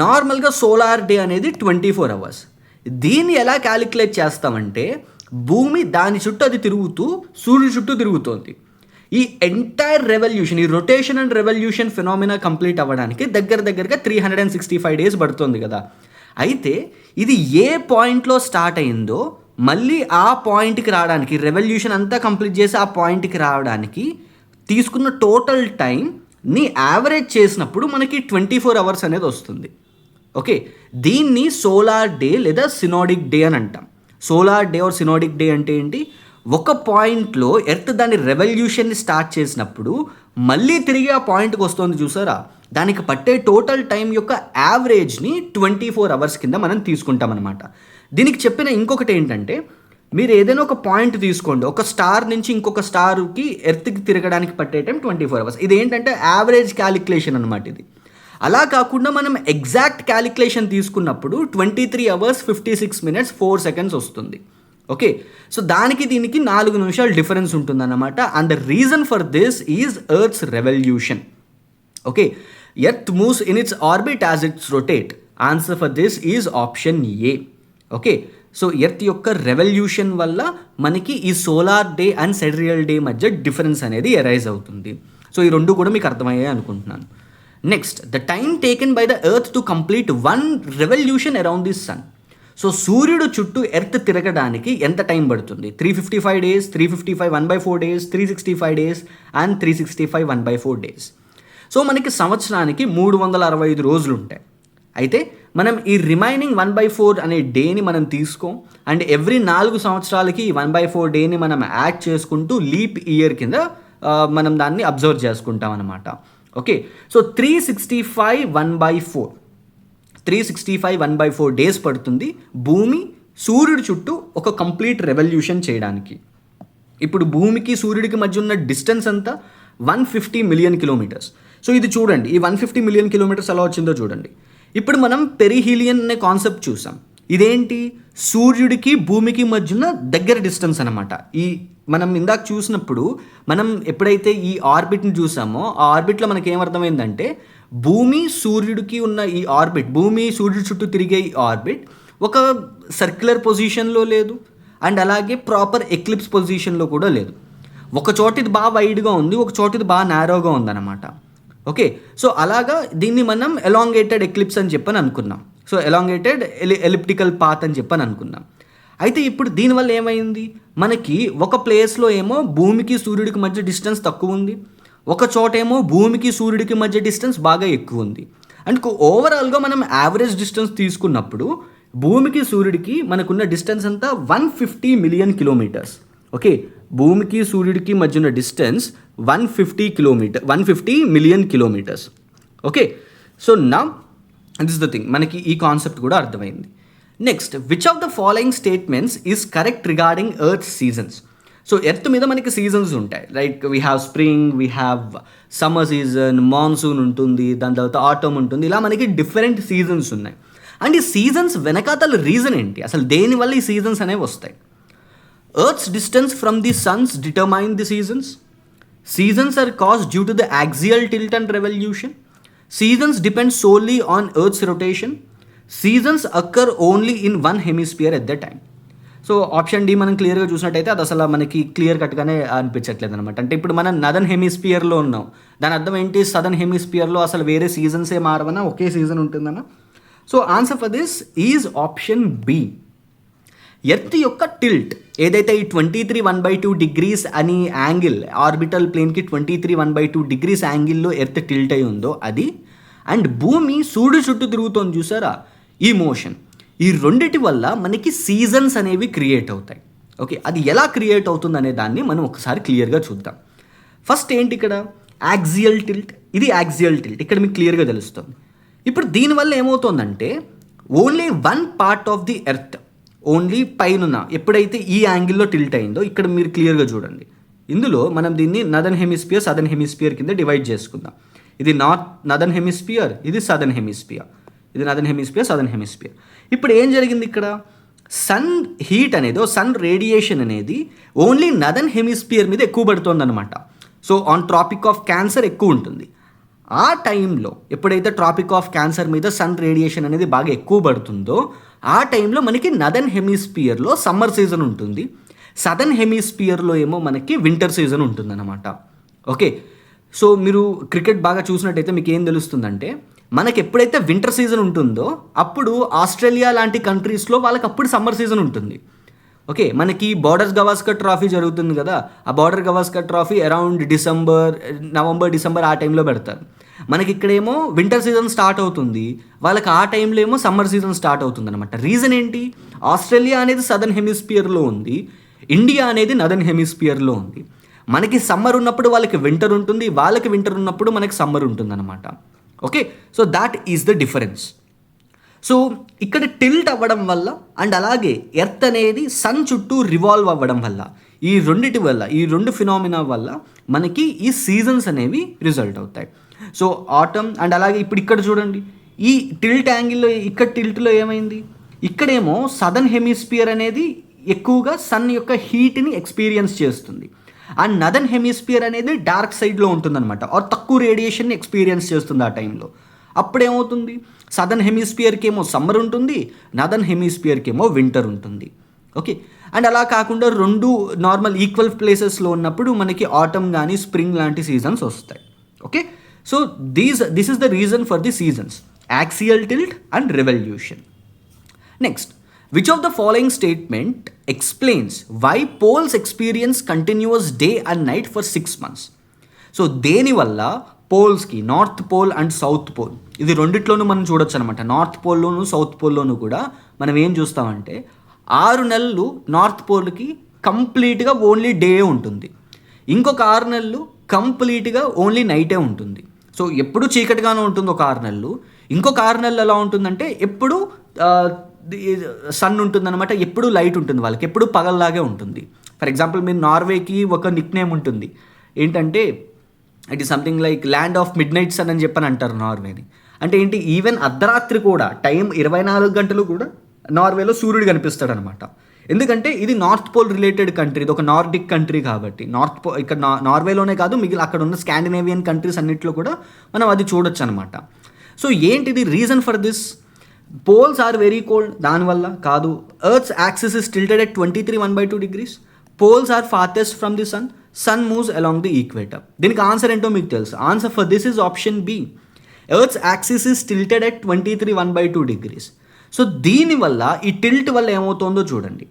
[SPEAKER 1] నార్మల్గా సోలార్ డే అనేది 24 అవర్స్. దీన్ని ఎలా క్యాలిక్యులేట్ చేస్తామంటే భూమి దాని చుట్టూ అది తిరుగుతూ సూర్యుడి చుట్టూ తిరుగుతోంది. ఈ ఎంటైర్ రెవల్యూషన్, ఈ rotation and revolution phenomena complete అవ్వడానికి దగ్గరగా 365 డేస్ పడుతుంది కదా. అయితే ఇది ఏ పాయింట్లో స్టార్ట్ అయిందో మళ్ళీ ఆ పాయింట్కి రావడానికి, రెవల్యూషన్ అంతా కంప్లీట్ చేసి ఆ పాయింట్కి రావడానికి తీసుకున్న టోటల్ టైంని యావరేజ్ చేసినప్పుడు మనకి 24 అవర్స్ అనేది వస్తుంది. ఓకే, దీన్ని సోలార్ డే లేదా సినోడిక్ డే అని అంటాం. సోలార్ డే ఆర్ సినోడిక్ డే అంటే ఏంటి? ఒక పాయింట్లో ఎర్త్ దాని రెవల్యూషన్ని స్టార్ట్ చేసినప్పుడు మళ్ళీ తిరిగి ఆ పాయింట్కి వస్తుంది చూసారా, దానికి పట్టే టోటల్ టైం యొక్క యావరేజ్ని 24 అవర్స్ కింద మనం తీసుకుంటాం అనమాట. దీనికి చెప్పిన ఇంకొకటి ఏంటంటే, మీరు ఏదైనా ఒక పాయింట్ తీసుకోండి, ఒక స్టార్ నుంచి ఇంకొక స్టార్కి ఎర్త్కి తిరగడానికి పట్టే టైం 24 అవర్స్. ఇది ఏంటంటే యావరేజ్ క్యాలిక్యులేషన్ అనమాట ఇది. అలా కాకుండా మనం ఎగ్జాక్ట్ క్యాలిక్యులేషన్ తీసుకున్నప్పుడు 23 అవర్స్ 56 మినిట్స్ 4 సెకండ్స్ వస్తుంది. ఓకే, సో దానికి దీనికి 4 నిమిషాలు డిఫరెన్స్ ఉంటుందన్నమాట. And the reason for this is earth's revolution. Okay, earth moves in its orbit as its rotate. Answer for this is option a. Okay, so earth యొక్క revolution వల్ల మనకి ఈ solar day and sidereal day మధ్య difference అనేది arise అవుతుంది. So ఈ రెండు కూడా మీకు అర్థమయ్యాయి అనుకుంటున్నాను. Next, the time taken by the earth to complete 1 revolution around the sun. So సూర్యుడు చుట్టూ ఎర్త్ తిరగడానికి ఎంత టైం పడుతుంది? 355 days, 355 1/4 days, 365 days and 365 1/4 days. So మనకి సంవత్సరానికి 365 రోజులు ఉంటాయి. అయితే మనం ఈ రిమైనింగ్ 1/4 అనే డేని మనం తీసుకోం, అండ్ ఎవ్రీ 4 సంవత్సరాలకి ఈ 1/4 డేని మనం యాడ్ చేసుకుంటూ లీప్ ఇయర్ కింద మనం దాన్ని అబ్జర్వ్ చేసుకుంటాం అనమాట. ఓకే, సో 365 1/4 డేస్ పడుతుంది భూమి సూర్యుడి చుట్టూ ఒక కంప్లీట్ రెవల్యూషన్ చేయడానికి. ఇప్పుడు భూమికి సూర్యుడికి మధ్య ఉన్న డిస్టెన్స్ అంతా 150 మిలియన్ కిలోమీటర్స్. సో ఇది చూడండి, ఈ 150 మిలియన్ కిలోమీటర్స్ ఎలా వచ్చిందో చూడండి. ఇప్పుడు మనం పెరిహీలియన్ అనే కాన్సెప్ట్ చూసాం. ఇదేంటి? సూర్యుడికి భూమికి మధ్యన దగ్గర డిస్టెన్స్ అనమాట. ఈ మనం ఇందాక చూసినప్పుడు మనం ఎప్పుడైతే ఈ ఆర్బిట్ని చూసామో ఆ ఆర్బిట్లో మనకి ఏమర్థమైందంటే భూమి సూర్యుడికి ఉన్న ఈ ఆర్బిట్, భూమి సూర్యుడి చుట్టూ తిరిగే ఈ ఆర్బిట్ ఒక సర్క్యులర్ పొజిషన్లో లేదు, అండ్ అలాగే ప్రాపర్ ఎక్లిప్స్ పొజిషన్లో కూడా లేదు. ఒక చోటిది బాగా వైడ్గా ఉంది, ఒక చోటిది బాగా నారోగా ఉందన్నమాట. ఓకే, సో అలాగా దీన్ని మనం ఎలాంగేటెడ్ ఎక్లిప్స్ అని చెప్పని అనుకున్నాం. సో ఎలాంగేటెడ్ ఎలిప్టికల్ పాత్ అని చెప్పని అనుకున్నాం. అయితే ఇప్పుడు దీనివల్ల ఏమైంది, మనకి ఒక ప్లేస్లో ఏమో భూమికి సూర్యుడికి మధ్య డిస్టెన్స్ తక్కువ ఉంది, ఒక చోట ఏమో భూమికి సూర్యుడికి మధ్య డిస్టెన్స్ బాగా ఎక్కువ ఉంది. అండ్ ఓవరాల్గా మనం యావరేజ్ డిస్టెన్స్ తీసుకున్నప్పుడు భూమికి సూర్యుడికి మనకున్న డిస్టెన్స్ అంతా 150 మిలియన్ కిలోమీటర్స్. ఓకే, భూమికి సూర్యుడికి మధ్య ఉన్న distance 150 million kilometers. Okay, so నా దిస్ ద థింగ్, మనకి ఈ కాన్సెప్ట్ కూడా అర్థమైంది. Next, which of the following statements is correct regarding earth seasons? So earth మీద మనకి సీజన్స్ ఉంటాయి, like we have spring, we have summer season, monsoon ఉంటుంది, దాని తర్వాత ఆటమ్ ఉంటుంది, ఇలా మనకి డిఫరెంట్ సీజన్స్ ఉన్నాయి. అండ్ ఈ సీజన్స్ వెనకాతల రీజన్ ఏంటి, అసలు దేనివల్ల ఈ సీజన్స్ అనేవి వస్తాయి? Earth's distance from the sun's determine the seasons. Seasons are caused due to the axial tilt and revolution. Seasons depend solely on earth's rotation. Seasons occur only in one hemisphere at the time. So option D మనం క్లియర్గా చూసినట్టయితే అది అసలు మనకి clear కట్గానే అనిపించట్లేదు అనమాట. అంటే ఇప్పుడు మనం నదర్న్ హెమిస్పియర్లో ఉన్నాం, దాని అర్థం ఏంటి, సదర్న్ హెమిస్పియర్లో అసలు వేరే సీజన్సే మారవనా, ఒకే సీజన్ ఉంటుందన్నా? So answer for this is option b. Earth యొక్క టిల్ట్ ఏదైతే ఈ 23 డిగ్రీస్ అని యాంగిల్, ఆర్బిటల్ ప్లేన్కి 23 డిగ్రీస్ యాంగిల్లో ఎర్త్ టిల్ట్ అయి ఉందో అది, అండ్ భూమి సూర్యుడు చుట్టూ తిరుగుతోంది చూసారా, ఈ మోషన్, ఈ రెండిటి వల్ల మనకి సీజన్స్ అనేవి క్రియేట్ అవుతాయి. ఓకే, అది ఎలా క్రియేట్ అవుతుంది అనే దాన్ని మనం ఒకసారి క్లియర్గా చూద్దాం. ఫస్ట్ ఏంటి ఇక్కడ, యాక్సియల్ టిల్ట్. ఇది యాక్సియల్ టిల్ట్, ఇక్కడ మీకు క్లియర్గా తెలుస్తుంది. ఇప్పుడు దీనివల్ల ఏమవుతుందంటే only one part of the earth, only పైన ఎప్పుడైతే ఈ యాంగిల్లో టిల్ట్ అయిందో, ఇక్కడ మీరు క్లియర్గా చూడండి, ఇందులో మనం దీన్ని నదర్న్ హెమిస్పియర్, సదర్న్ హెమిస్పియర్ కింద డివైడ్ చేసుకుందాం. ఇది నదర్న్ హెమిస్పియర్, ఇది సదర్న్ హెమిస్పియర్, ఇది నదర్న్ హెమిస్పియర్, సదర్న్ హెమిస్పియర్. ఇప్పుడు ఏం జరిగింది ఇక్కడ, సన్ హీట్ అనేది, సన్ రేడియేషన్ అనేది ఓన్లీ నదర్న్ హెమిస్పియర్ మీద ఎక్కువ పడుతుంది అనమాట. So on Tropic of Cancer ఎక్కువ ఉంటుంది. ఆ టైంలో ఎప్పుడైతే ట్రాపిక్ ఆఫ్ క్యాన్సర్ మీద సన్ రేడియేషన్ అనేది బాగా ఎక్కువ పడుతుందో ఆ టైంలో మనకి నదర్న్ హెమిస్పియర్లో సమ్మర్ సీజన్ ఉంటుంది, సదర్న్ హెమిస్పియర్లో ఏమో మనకి వింటర్ సీజన్ ఉంటుందన్నమాట. ఓకే, సో మీరు క్రికెట్ బాగా చూసినట్టయితే మీకు ఏం తెలుస్తుందంటే, మనకి ఎప్పుడైతే వింటర్ సీజన్ ఉంటుందో అప్పుడు ఆస్ట్రేలియా లాంటి కంట్రీస్లో వాళ్ళకి అప్పుడు సమ్మర్ సీజన్ ఉంటుంది. ఓకే, మనకి బార్డర్ గవాస్కర్ ట్రాఫీ జరుగుతుంది కదా, ఆ Border Gavaskar trophy around November December ఆ టైంలో పెడతారు. మనకి ఇక్కడేమో వింటర్ సీజన్ స్టార్ట్ అవుతుంది, వాళ్ళకి ఆ టైంలో ఏమో సమ్మర్ సీజన్ స్టార్ట్ అవుతుంది అనమాట. రీజన్ ఏంటి, ఆస్ట్రేలియా అనేది సదర్న్ హెమిస్పియర్లో ఉంది, ఇండియా అనేది నదర్న్ హెమిస్పియర్లో ఉంది. మనకి సమ్మర్ ఉన్నప్పుడు వాళ్ళకి వింటర్ ఉంటుంది, వాళ్ళకి వింటర్ ఉన్నప్పుడు మనకి సమ్మర్ ఉంటుంది అనమాట. Okay, so that is the difference. So ఇక్కడ టిల్ట్ అవ్వడం వల్ల అండ్ అలాగే ఎర్త్ అనేది సన్ చుట్టూ రివాల్వ్ అవ్వడం వల్ల, ఈ రెండిటి వల్ల, ఈ రెండు ఫినామినా వల్ల మనకి ఈ సీజన్స్ అనేవి రిజల్ట్ అవుతాయి. సో ఆటమ్ అండ్ అలాగే ఇప్పుడు ఇక్కడ చూడండి, ఈ టిల్ట్ యాంగిల్లో, ఇక్కడ టిల్ట్లో ఏమైంది, ఇక్కడేమో సదర్న్ హెమిస్పియర్ అనేది ఎక్కువగా సన్ యొక్క హీట్ని ఎక్స్పీరియన్స్ చేస్తుంది, అండ్ నదర్న్ హెమిస్పియర్ అనేది డార్క్ సైడ్లో ఉంటుందన్నమాట, ఆర్ తక్కువ రేడియేషన్ని ఎక్స్పీరియన్స్ చేస్తుంది ఆ టైంలో. అప్పుడేమవుతుంది, సదర్న్ హెమిస్పియర్కి ఏమో సమ్మర్ ఉంటుంది, నదర్న్ హెమిస్పియర్కి ఏమో వింటర్ ఉంటుంది. ఓకే, అండ్ అలా కాకుండా రెండు నార్మల్ ఈక్వల్ ప్లేసెస్లో ఉన్నప్పుడు మనకి ఆటమ్ కానీ స్ప్రింగ్ లాంటి సీజన్స్ వస్తాయి. Okay, so this is the reason for the seasons, axial tilt and revolution. Next, which of the following statement explains why poles experience continuous day and night for 6 months? So దేనివల్ల పోల్స్కి north pole and south pole ఇది రెండిట్లోనూ మనం చూడొచ్చు అనమాట. North పోల్లోను south పోల్లోనూ కూడా మనం ఏం చూస్తామంటే 6 నెలలు నార్త్ పోల్కి కంప్లీట్గా ఓన్లీ డే ఉంటుంది, ఇంకొక 6 నెలలు కంప్లీట్గా ఓన్లీ నైటే ఉంటుంది. సో ఎప్పుడు చీకటిగానే ఉంటుంది ఒక 6 నెలలు, ఇంకొక 6 నెలలు ఎలా ఉంటుందంటే ఎప్పుడు సన్ ఉంటుందన్నమాట, ఎప్పుడు లైట్ ఉంటుంది, వాళ్ళకి ఎప్పుడు పగల్లాగే ఉంటుంది. ఫర్ ఎగ్జాంపుల్ మీరు నార్వేకి ఒక నిక్ నేమ్ ఉంటుంది, ఏంటంటే it is something like land of midnight sun అని చెప్పని అంటారు నార్వేని. అంటే ఏంటి, ఈవెన్ అర్ధరాత్రి కూడా టైం 24 గంటలు కూడా నార్వేలో సూర్యుడు కనిపిస్తాడు అనమాట. ఎందుకంటే ఇది నార్త్ పోల్ రిలేటెడ్ కంట్రీ, ఇది ఒక నార్డిక్ కంట్రీ కాబట్టి నార్త్ పోల్ ఇక్కడ నార్వేలోనే కాదు మిగిలిన అక్కడ ఉన్న స్కాండినేవియన్ కంట్రీస్ అన్నింటిలో కూడా మనం అది చూడొచ్చు అనమాట. సో ఏంటిది reason for this? Poles are very cold, దానివల్ల కాదు. Earth's axis is tilted at 23 degrees. Poles are farthest from the sun. Sun moves along the equator. దీనికి ఆన్సర్ ఏంటో మీకు తెలుసు. Answer for this is option B. Earth's axis is tilted at 23 degrees. So దీనివల్ల ఈ tilt వల్ల ఏమవుతుందో చూడండి.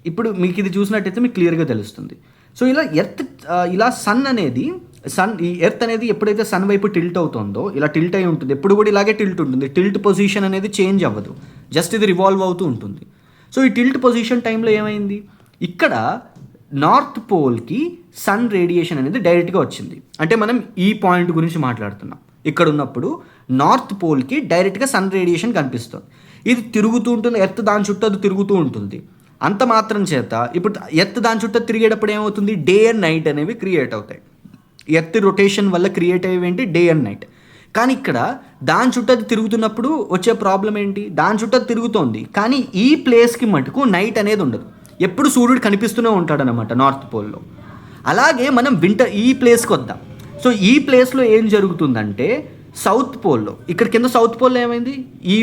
[SPEAKER 1] ఇప్పుడు మీకు ఇది చూసినట్టయితే మీకు క్లియర్గా తెలుస్తుంది. సో ఇలా సన్ అనేది ఈ ఎర్త్ అనేది ఎప్పుడైతే సన్ వైపు టిల్ట్ అవుతుందో ఇలా టిల్ట్ అయి ఉంటుంది, ఎప్పుడు కూడా ఇలాగే టిల్ట్ ఉంటుంది. టిల్ట్ పొజిషన్ అనేది చేంజ్ అవ్వదు, జస్ట్ ఇది రివాల్వ్ అవుతూ ఉంటుంది. సో ఈ టిల్ట్ పొజిషన్ టైంలో ఏమైంది, ఇక్కడ నార్త్ పోల్కి సన్ రేడియేషన్ అనేది డైరెక్ట్గా వచ్చింది. అంటే మనం ఈ పాయింట్ గురించి మాట్లాడుతున్నాం. ఇక్కడ ఉన్నప్పుడు నార్త్ పోల్కి డైరెక్ట్గా సన్ రేడియేషన్ కనిపిస్తుంది. ఇది తిరుగుతూ ఉంటుంది, ఎర్త్ దాని చుట్టూ అది తిరుగుతూ ఉంటుంది. అంత మాత్రం చేత ఇప్పుడు ఎర్త్ దాని చుట్టూ తిరిగేటప్పుడు ఏమవుతుంది, డే అండ్ నైట్ అనేవి క్రియేట్ అవుతాయి. ఎర్త్ రొటేషన్ వల్ల క్రియేట్ అయ్యేవి డే అండ్ నైట్. కానీ ఇక్కడ దాని చుట్టూ అది తిరుగుతున్నప్పుడు వచ్చే ప్రాబ్లం ఏంటి, దాని చుట్టూ అది తిరుగుతోంది కానీ ఈ ప్లేస్కి మటుకు నైట్ అనేది ఉండదు, ఎప్పుడు సూర్యుడు కనిపిస్తూనే ఉంటాడనమాట నార్త్ పోల్లో. అలాగే మనం ఈ ప్లేస్కి వద్దాం. సో ఈ ప్లేస్లో ఏం జరుగుతుందంటే సౌత్ పోల్లో, ఇక్కడ కింద సౌత్ పోల్లో ఏమైంది, ఈ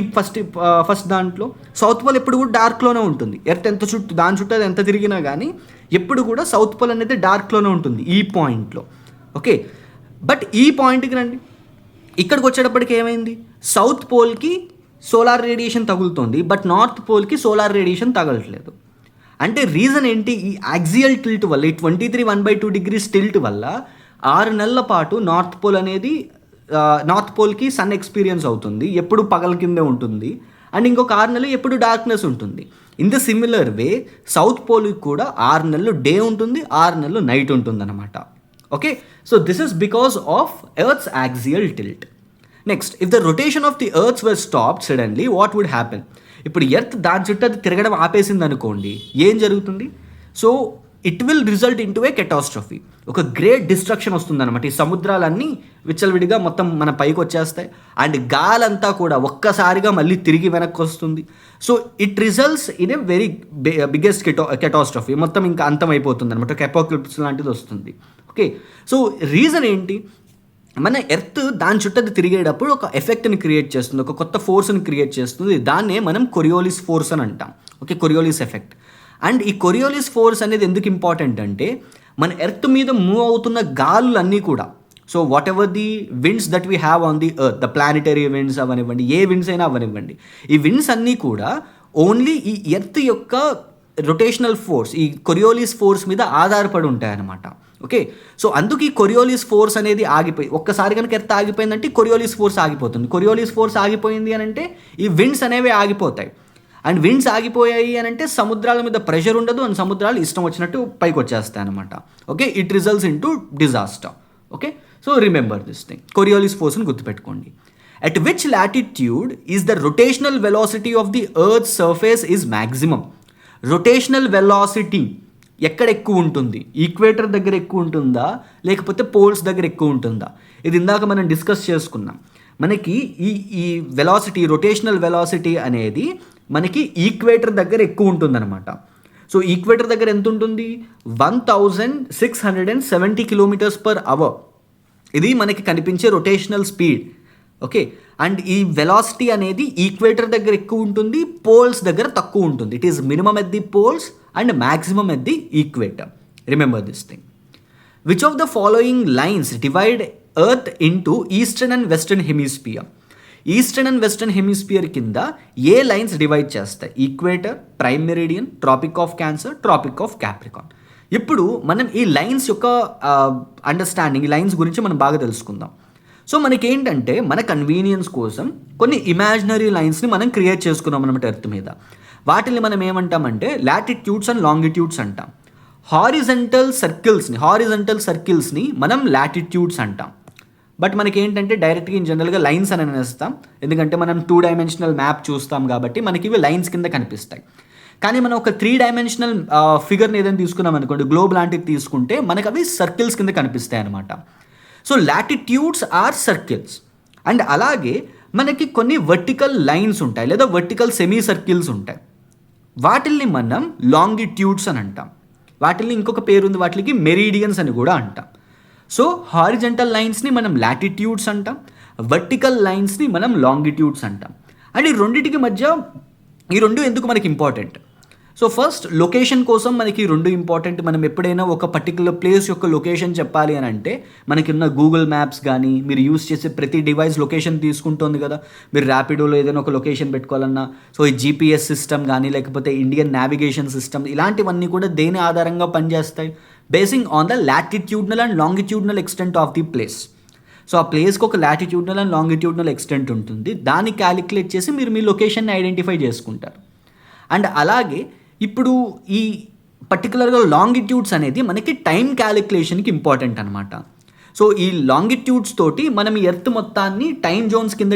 [SPEAKER 1] ఫస్ట్ దాంట్లో సౌత్ పోల్ ఎప్పుడు కూడా డార్క్లోనే ఉంటుంది. ఎర్త్ దాని చుట్టూ అది ఎంత తిరిగినా కానీ ఎప్పుడు కూడా సౌత్ పోల్ అనేది డార్క్లోనే ఉంటుంది ఈ పాయింట్లో. ఓకే, బట్ ఈ పాయింట్కి రండి. ఇక్కడికి వచ్చేటప్పటికి ఏమైంది, సౌత్ పోల్కి సోలార్ రేడియేషన్ తగులుతుంది, బట్ నార్త్ పోల్కి సోలార్ రేడియేషన్ తగలట్లేదు. అంటే రీజన్ ఏంటి, ఈ యాక్సియల్ టిల్ట్ వల్ల, ఈ 23 degrees టిల్ట్ వల్ల 6 నెలల పాటు నార్త్ పోల్కి సన్ ఎక్స్పీరియన్స్ అవుతుంది, ఎప్పుడు పగల కిందే ఉంటుంది. అండ్ ఇంకొక 6 నెలలు ఎప్పుడు డార్క్నెస్ ఉంటుంది. In the similar way south పోల్కి కూడా 6 నెలలు డే ఉంటుంది, 6 నెలలు నైట్ ఉంటుంది అనమాట. Okay, so this is because of earth's axial tilt. Next, if the rotation of the earth's were stopped suddenly what would happen? ఇప్పుడు ఎర్త్ దాని చుట్టూ అది తిరగడం ఆపేసింది అనుకోండి, ఏం జరుగుతుంది? So it will result into a catastrophe, ఒక గ్రేట్ డిస్ట్రక్షన్ వస్తుందన్నమాట. ఈ సముద్రాలన్నీ విచ్చలవిడిగా మొత్తం మన పైకి వచ్చేస్తాయి అండ్ గాలంతా కూడా ఒక్కసారిగా మళ్ళీ తిరిగి వెనక్కి వస్తుంది. So it results in a very biggest catastrophe, మొత్తం ఇంకా అంతం అయిపోతుంది అనమాట, ఒక అపోకలిప్స్ లాంటిది వస్తుంది. ఓకే, సో రీజన్ ఏంటి, మన ఎర్త్ దాని చుట్టూ అది తిరిగేటప్పుడు ఒక ఎఫెక్ట్ని క్రియేట్ చేస్తుంది, ఒక కొత్త ఫోర్స్ని క్రియేట్ చేస్తుంది. దాన్నే మనం కొరియోలిస్ ఫోర్స్ అని అంటాం. Okay, Coriolis effect. అండ్ ఈ కొరియోలిస్ ఫోర్స్ అనేది ఎందుకు ఇంపార్టెంట్ అంటే మన ఎర్త్ మీద మూవ్ అవుతున్న గాలులన్నీ కూడా, so what ever the winds that we have on the earth, the planetary winds అవనివ్వండి, ఏ విండ్స్ అయినా అవనివ్వండి, ఈ విండ్స్ అన్నీ కూడా ఓన్లీ ఈ ఎర్త్ యొక్క రొటేషనల్ ఫోర్స్, ఈ కొరియోలిస్ ఫోర్స్ మీద ఆధారపడి ఉంటాయన్నమాట. ఓకే, సో అందుకు ఈ కొరియోలిస్ ఫోర్స్ అనేది ఆగిపోయి, ఒక్కసారి కనుక ఎర్త్ ఆగిపోయిందంటే కొరియోలిస్ ఫోర్స్ ఆగిపోతుంది. కొరియోలిస్ ఫోర్స్ ఆగిపోయింది అని అంటే ఈ విండ్స్ అనేవి ఆగిపోతాయి. అండ్ విండ్స్ ఆగిపోయాయి అని అంటే సముద్రాల మీద ప్రెషర్ ఉండదు అండ్ సముద్రాలు ఇష్టం వచ్చినట్టు పైకి వచ్చేస్తాయి అనమాట. Okay, it results in to disaster. Okay, so remember this thing, Coriolis ఫోర్స్ని గుర్తుపెట్టుకోండి. At which latitude is the rotational velocity of the Earth's surface is maximum? Rotational velocity ఎక్కడ ఎక్కువ ఉంటుంది, ఈక్వేటర్ దగ్గర ఎక్కువ ఉంటుందా లేకపోతే పోల్స్ దగ్గర ఎక్కువ ఉంటుందా? ఇది ఇందాక మనం డిస్కస్ చేసుకున్నాం. మనకి ఈ వెలాసిటీ, రొటేషనల్ వెలాసిటీ అనేది మనకి ఈక్వేటర్ దగ్గర ఎక్కువ ఉంటుందన్నమాట. సో ఈక్వేటర్ దగ్గర ఎంత ఉంటుంది, 1670 km/h. ఇది మనకి కనిపించే రొటేషనల్ స్పీడ్. ఓకే, అండ్ ఈ వెలాసిటీ అనేది ఈక్వేటర్ దగ్గర ఎక్కువ ఉంటుంది, పోల్స్ దగ్గర తక్కువ ఉంటుంది. It is minimum at the poles and maximum at the equator. Remember this thing. Which of the following lines divide earth into eastern and western hemisphere? Eastern and western hemisphere కింద ఏ lines divide చేస్తాయి? Equator, prime meridian, Tropic of Cancer, Tropic of Capricorn. ఇప్పుడు మనం ఈ lines యొక్క understanding, ఈ lines గురించి మనం బాగా తెలుసుకుందాం. సో మనకేంటంటే మన కన్వీనియన్స్ కోసం కొన్ని ఇమాజినరీ లైన్స్ని మనం క్రియేట్ చేసుకున్నాం అనమాట ఎర్త్ మీద. వాటిని మనం ఏమంటామంటే లాటిట్యూడ్స్ అండ్ లాంగిట్యూడ్స్ అంటాం. హారిజంటల్ సర్కిల్స్ని మనం లాటిట్యూడ్స్ అంటాం. బట్ మనకి ఏంటంటే డైరెక్ట్గా ఇన్ జనరల్గా లైన్స్ అని అనేస్తాం, ఎందుకంటే మనం 2 డైమెన్షనల్ మ్యాప్ చూస్తాం కాబట్టి మనకి ఇవి లైన్స్ కింద కనిపిస్తాయి. కానీ మనం ఒక 3 డైమెన్షనల్ ఫిగర్ని ఏదైనా తీసుకున్నాం అనుకోండి, గ్లోబ్ లాంటివి తీసుకుంటే మనకు అవి సర్కిల్స్ కింద కనిపిస్తాయి అనమాట. So latitudes are circles. And అలాగే మనకి కొన్ని వర్టికల్ లైన్స్ ఉంటాయి లేదా వర్టికల్ సెమీ సర్కిల్స్ ఉంటాయి. వాటిల్ని మనం లాంగిట్యూడ్స్ అని అంటాం. వాటిల్ని ఇంకొక పేరు ఉంది, వాటికి మెరీడియన్స్ అని కూడా అంటాం. సో హారిజంటల్ లైన్స్ని మనం లాటిట్యూడ్స్ అంటాం, వర్టికల్ లైన్స్ని మనం లాంగిట్యూడ్స్ అంటాం. అండ్ ఈ రెండు ఎందుకు మనకి ఇంపార్టెంట్? సో ఫస్ట్ లొకేషన్ కోసం మనకి ఈ రెండు ఇంపార్టెంట్. మనం ఎప్పుడైనా ఒక పర్టికులర్ ప్లేస్ యొక్క లొకేషన్ చెప్పాలి అని అంటే మనకి ఉన్న గూగుల్ మ్యాప్స్ కానీ మీరు యూస్ చేసే ప్రతి డివైస్ లొకేషన్ తీసుకుంటుంది కదా. మీరు ర్యాపిడోలో ఏదైనా ఒక లొకేషన్ పెట్టుకోవాలన్నా సో ఈ జీపీఎస్ సిస్టమ్ కానీ లేకపోతే ఇండియన్ నావిగేషన్ సిస్టమ్ ఇలాంటివన్నీ కూడా దేని ఆధారంగా పనిచేస్తాయి? Basing on the latitudinal and longitudinal extent of the place. So ఆ ప్లేస్కి ఒక లాటిట్యూడ్నల్ అండ్ లాంగిట్యూడ్నల్ ఎక్స్టెంట్ ఉంటుంది, దాన్ని క్యాలిక్యులేట్ చేసి మీరు మీ లొకేషన్ని ఐడెంటిఫై చేసుకుంటారు. అండ్ అలాగే ఇప్పుడు ఈ పర్టికులర్గా లాంగిట్యూడ్స్ అనేది మనకి టైం క్యాలిక్యులేషన్కి ఇంపార్టెంట్ అనమాట. సో ఈ లాంగిట్యూడ్స్ తోటి మనం ఈ ఎర్త్ మొత్తాన్ని టైం జోన్స్ కింద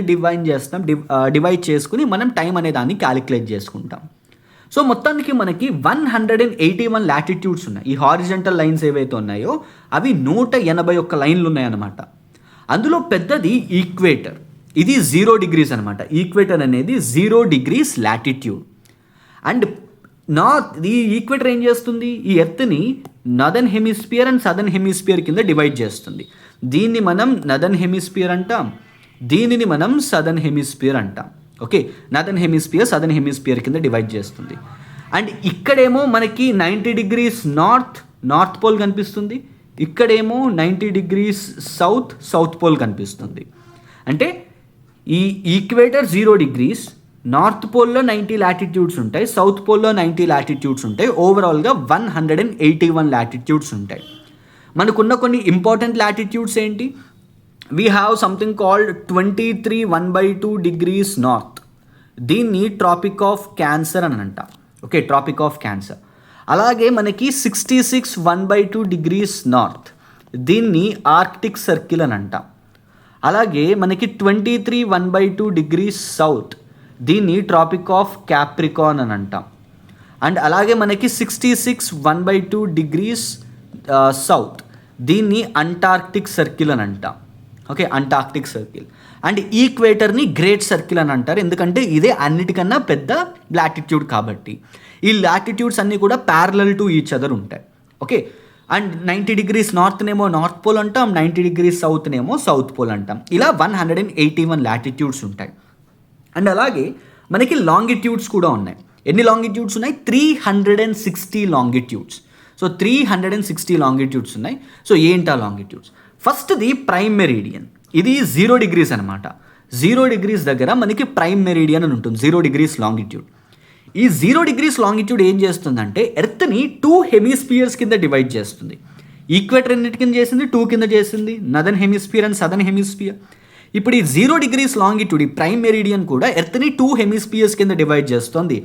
[SPEAKER 1] డివైడ్ చేసుకుని మనం టైం అనే దాన్ని క్యాలిక్యులేట్ చేసుకుంటాం. సో మొత్తానికి మనకి 181 లాటిట్యూడ్స్ ఉన్నాయి. ఈ హారిజంటల్ లైన్స్ ఏవైతే ఉన్నాయో అవి 181 లైన్లు ఉన్నాయన్నమాట. అందులో పెద్దది ఈక్వేటర్, ఇది 0 degrees అనమాట. ఈక్వేటర్ అనేది 0 degrees లాటిట్యూడ్. అండ్ ఈ ఈక్వేటర్ ఏం చేస్తుంది? ఈ ఎర్త్ని northern hemisphere and southern hemisphere కింద డివైడ్ చేస్తుంది. దీన్ని మనం నార్దర్న్ హెమిస్ఫియర్ అంటాం, దీనిని మనం సదర్న్ హెమిస్ఫియర్ అంటాం. Okay, northern hemisphere southern hemisphere కింద డివైడ్ చేస్తుంది. అండ్ ఇక్కడేమో మనకి 90 degrees నార్త్ పోల్ కనిపిస్తుంది, ఇక్కడేమో 90 degrees సౌత్ పోల్ కనిపిస్తుంది. అంటే ఈ ఈక్వేటర్ 0 degrees, నార్త్ పోల్లో 90 లాటిట్యూడ్స్ ఉంటాయి, సౌత్ పోల్లో 90 లాటిట్యూడ్స్ ఉంటాయి. ఓవరాల్గా 181 లాటిట్యూడ్స్ ఉంటాయి. మనకున్న కొన్ని ఇంపార్టెంట్ లాటిట్యూడ్స్ ఏంటి? We have something called 23 1/2 degrees north. దీన్ని ట్రాపిక్ ఆఫ్ క్యాన్సర్ అని అంటాం. Okay, Tropic of Cancer. అలాగే మనకి 66 1/2 degrees నార్త్, దీన్ని ఆర్క్టిక్ సర్కిల్ అని అంటాం. అలాగే మనకి 23 1/2 degrees సౌత్, దీన్ని ట్రాపిక్ ఆఫ్ క్యాప్రికాన్ అని అంటాం. అండ్ అలాగే మనకి 66 1/2 degrees సౌత్, దీన్ని అంటార్క్టిక్ సర్కిల్ అని అంటాం. Okay, Antarctic circle. అండ్ ఈక్వేటర్ని గ్రేట్ సర్కిల్ అని అంటారు, ఎందుకంటే ఇదే అన్నిటికన్నా పెద్ద లాటిట్యూడ్ కాబట్టి. ఈ లాటిట్యూడ్స్ అన్నీ కూడా ప్యారలల్ టు ఈచ్ అదర్ ఉంటాయి. ఓకే, అండ్ 90 degrees నార్త్నేమో నార్త్ పోల్ అంటాం, 90 degrees సౌత్నేమో సౌత్ పోల్ అంటాం. ఇలా 181 లాటిట్యూడ్స్ ఉంటాయి. అండ్ అలాగే మనకి లాంగిట్యూడ్స్ కూడా ఉన్నాయి. ఎన్ని లాంగిట్యూడ్స్ ఉన్నాయి? 360 లాంగిట్యూడ్స్. సో 360 లాంగిట్యూడ్స్ ఉన్నాయి. సో ఏంటా లాంగిట్యూడ్స్? ఫస్ట్ది ప్రైమ్ మెరీడియన్, ఇది 0 degrees అనమాట. 0 degrees దగ్గర మనకి ప్రైమ్ మెరీడియన్ అని ఉంటుంది, 0 degrees లాంగిట్యూడ్. ఈ 0 degrees లాంగిట్యూడ్ ఏం చేస్తుందంటే ఎర్త్ని 2 హెమిస్ఫియర్స్ కింద డివైడ్ చేస్తుంది. ఈక్వేటర్ ఎన్నిటి కింద చేసింది? 2 కింద చేసింది, northern hemisphere and southern hemisphere. ఇప్పుడు ఈ 0 degrees లాంగిట్యూడ్, ఈ ప్రైమ్ మెరీడియన్ కూడా ఎర్త్ని 2 హెమిస్ఫియర్స్ కింద డివైడ్ చేస్తుంది.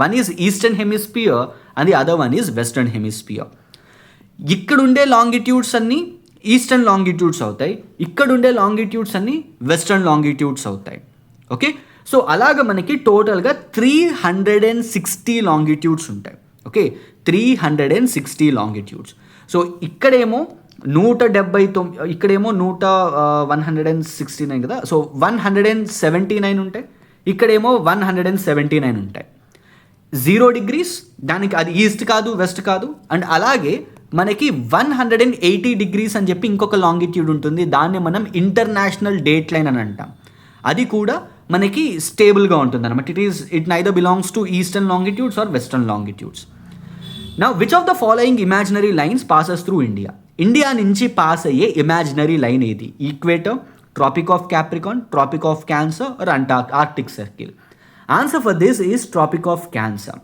[SPEAKER 1] One is eastern hemisphere and the other one is western hemisphere. ఇక్కడుండే లాంగిట్యూడ్స్ అన్నీ ఈస్టర్న్ లాంగిట్యూడ్స్ అవుతాయి, ఇక్కడుండే లాంగిట్యూడ్స్ అన్నీ వెస్టర్న్ లాంగిట్యూడ్స్ అవుతాయి. ఓకే, సో అలాగ మనకి టోటల్గా 360 లాంగిట్యూడ్స్ ఉంటాయి. Okay, 360 longitudes. సో ఇక్కడేమో 179, ఇక్కడేమో 169 కదా. సో 179 ఉంటాయి, ఇక్కడేమో 179 ఉంటాయి. 0 degrees, దానికి అది ఈస్ట్ కాదు వెస్ట్ కాదు. అండ్ అలాగే మనకి 180 degrees అని చెప్పి ఇంకొక లాంగిట్యూడ్ ఉంటుంది, దాన్ని మనం ఇంటర్నేషనల్ డేట్ లైన్ అని అంటాం. అది కూడా మనకి స్టేబుల్గా ఉంటుంది అనమాట. It neither belongs to eastern longitudes or western longitudes. Now which of the following imaginary lines passes through India? India నుంచి పాస్ అయ్యే ఇమాజినరీ లైన్ ఏది? Equator, Tropic of Capricorn, Tropic of Cancer or Arctic circle? Answer for this is Tropic of Cancer.